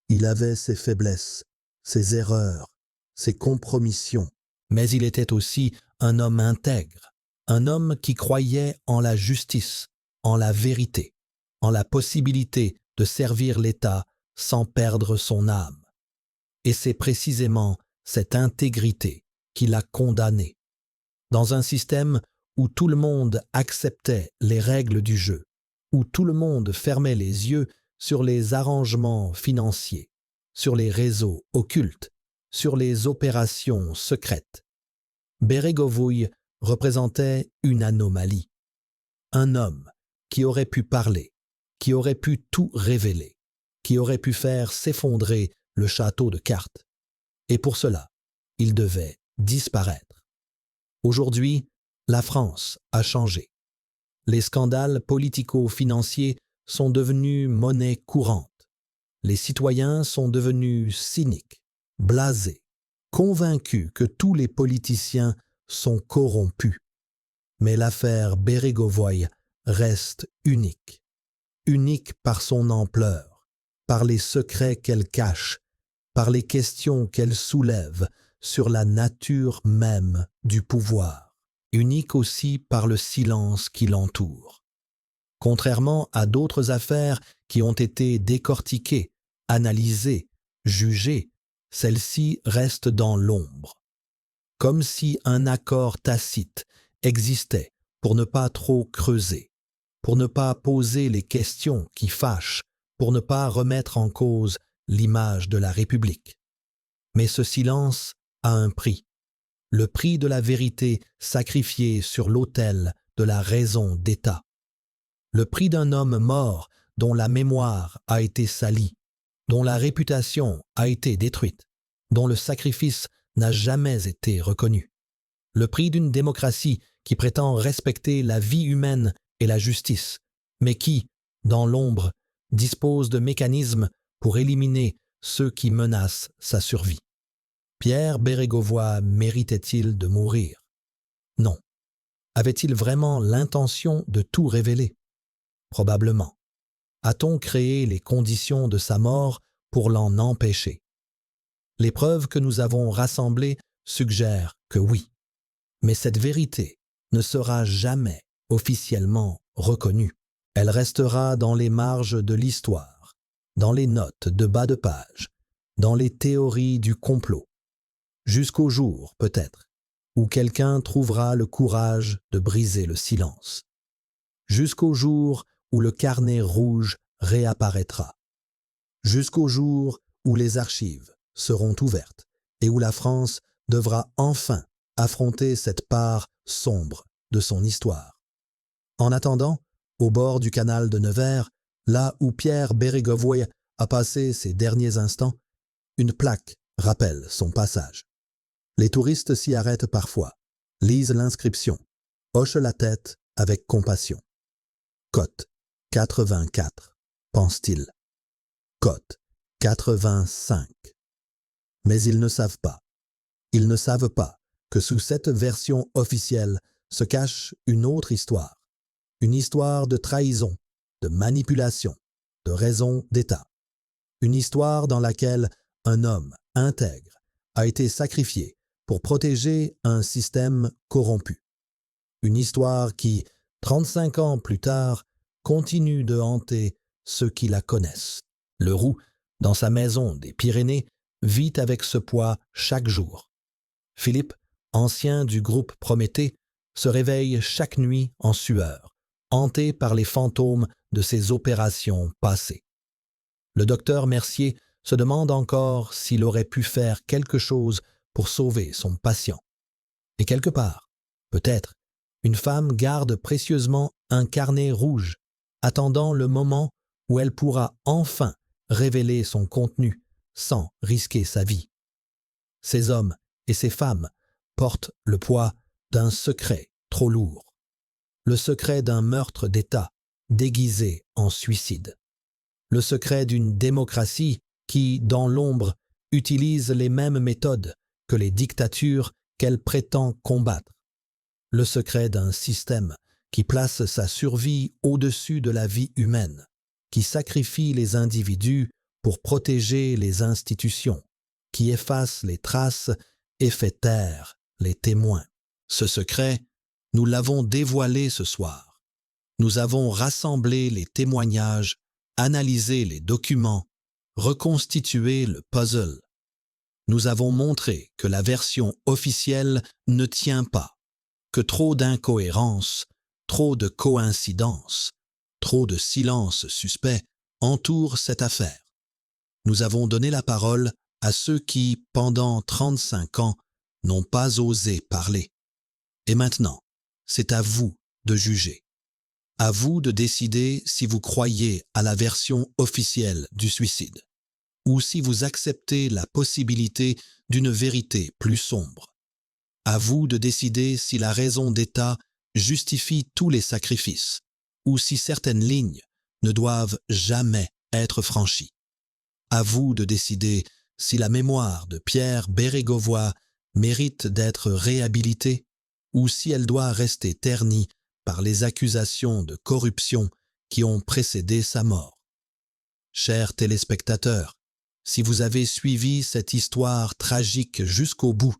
Il avait ses faiblesses, ses erreurs, ses compromissions, mais il était aussi un homme intègre, un homme qui croyait en la justice, en la vérité, en la possibilité de servir l'État sans perdre son âme. Et c'est précisément cette intégrité qui l'a condamné. Dans un système où tout le monde acceptait les règles du jeu, où tout le monde fermait les yeux sur les arrangements financiers, sur les réseaux occultes, sur les opérations secrètes. Bérégovoy représentait une anomalie. un homme qui aurait pu parler, qui aurait pu tout révéler, qui aurait pu faire s'effondrer le château de cartes. Et pour cela, il devait disparaître. Aujourd'hui, la France a changé. Les scandales politico-financiers sont devenus monnaie courante. Les citoyens sont devenus cyniques, blasés, convaincus que tous les politiciens sont corrompus. Mais l'affaire Bérégovoy reste unique. Unique par son ampleur, par les secrets qu'elle cache, par les questions qu'elle soulève sur la nature même du pouvoir. Unique aussi par le silence qui l'entoure. Contrairement à d'autres affaires qui ont été décortiquées, analysées, jugées, celle-ci reste dans l'ombre. Comme si un accord tacite existait pour ne pas trop creuser, pour ne pas poser les questions qui fâchent, pour ne pas remettre en cause l'image de la République. Mais ce silence a un prix. Le prix de la vérité sacrifiée sur l'autel de la raison d'État. Le prix d'un homme mort dont la mémoire a été salie, dont la réputation a été détruite, dont le sacrifice n'a jamais été reconnu. Le prix d'une démocratie qui prétend respecter la vie humaine et la justice, mais qui, dans l'ombre, dispose de mécanismes pour éliminer ceux qui menacent sa survie. Pierre Bérégovoy méritait-il de mourir? Non. Avait-il vraiment l'intention de tout révéler? Probablement. A-t-on créé les conditions de sa mort pour l'en empêcher? Les preuves que nous avons rassemblées suggèrent que oui. Mais cette vérité ne sera jamais officiellement reconnue. Elle restera dans les marges de l'histoire, dans les notes de bas de page, dans les théories du complot. Jusqu'au jour, peut-être, où quelqu'un trouvera le courage de briser le silence. Jusqu'au jour où le carnet rouge réapparaîtra. Jusqu'au jour où les archives seront ouvertes et où la France devra enfin affronter cette part sombre de son histoire. En attendant, au bord du canal de Nevers, là où Pierre Bérégovoy a passé ses derniers instants, une plaque rappelle son passage. Les touristes s'y arrêtent parfois, lisent l'inscription, hochent la tête avec compassion. Côte 84, pense-t-il. Côte 85. Mais ils ne savent pas. Ils ne savent pas que sous cette version officielle se cache une autre histoire. Une histoire de trahison, de manipulation, de raison d'État. Une histoire dans laquelle un homme intègre a été sacrifié pour protéger un système corrompu. Une histoire qui, 35 ans plus tard, continue de hanter ceux qui la connaissent. Le Roux, dans sa maison des Pyrénées, vit avec ce poids chaque jour. Philippe, ancien du groupe Prométhée, se réveille chaque nuit en sueur, hanté par les fantômes de ses opérations passées. Le docteur Mercier se demande encore s'il aurait pu faire quelque chose pour sauver son patient. Et quelque part, peut-être, une femme garde précieusement un carnet rouge, attendant le moment où elle pourra enfin révéler son contenu sans risquer sa vie. Ces hommes et ces femmes portent le poids d'un secret trop lourd, le secret d'un meurtre d'État déguisé en suicide, le secret d'une démocratie qui, dans l'ombre, utilise les mêmes méthodes que les dictatures qu'elle prétend combattre, le secret d'un système qui place sa survie au-dessus de la vie humaine, qui sacrifie les individus pour protéger les institutions, qui efface les traces et fait taire les témoins. Ce secret, nous l'avons dévoilé ce soir. Nous avons rassemblé les témoignages, analysé les documents, reconstitué le puzzle. Nous avons montré que la version officielle ne tient pas, que trop d'incohérences, trop de coïncidences, trop de silences suspects entourent cette affaire. Nous avons donné la parole à ceux qui, pendant 35 ans, n'ont pas osé parler. Et maintenant, c'est à vous de juger. À vous de décider si vous croyez à la version officielle du suicide, ou si vous acceptez la possibilité d'une vérité plus sombre. À vous de décider si la raison d'État justifie tous les sacrifices, ou si certaines lignes ne doivent jamais être franchies. À vous de décider si la mémoire de Pierre Bérégovoy mérite d'être réhabilitée, ou si elle doit rester ternie par les accusations de corruption qui ont précédé sa mort. Chers téléspectateurs, si vous avez suivi cette histoire tragique jusqu'au bout,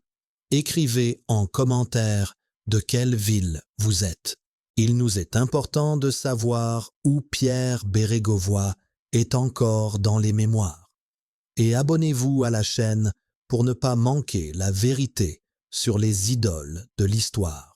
écrivez en commentaire de quelle ville vous êtes. Il nous est important de savoir où Pierre Bérégovoy est encore dans les mémoires. Et abonnez-vous à la chaîne pour ne pas manquer la vérité sur les idoles de l'histoire.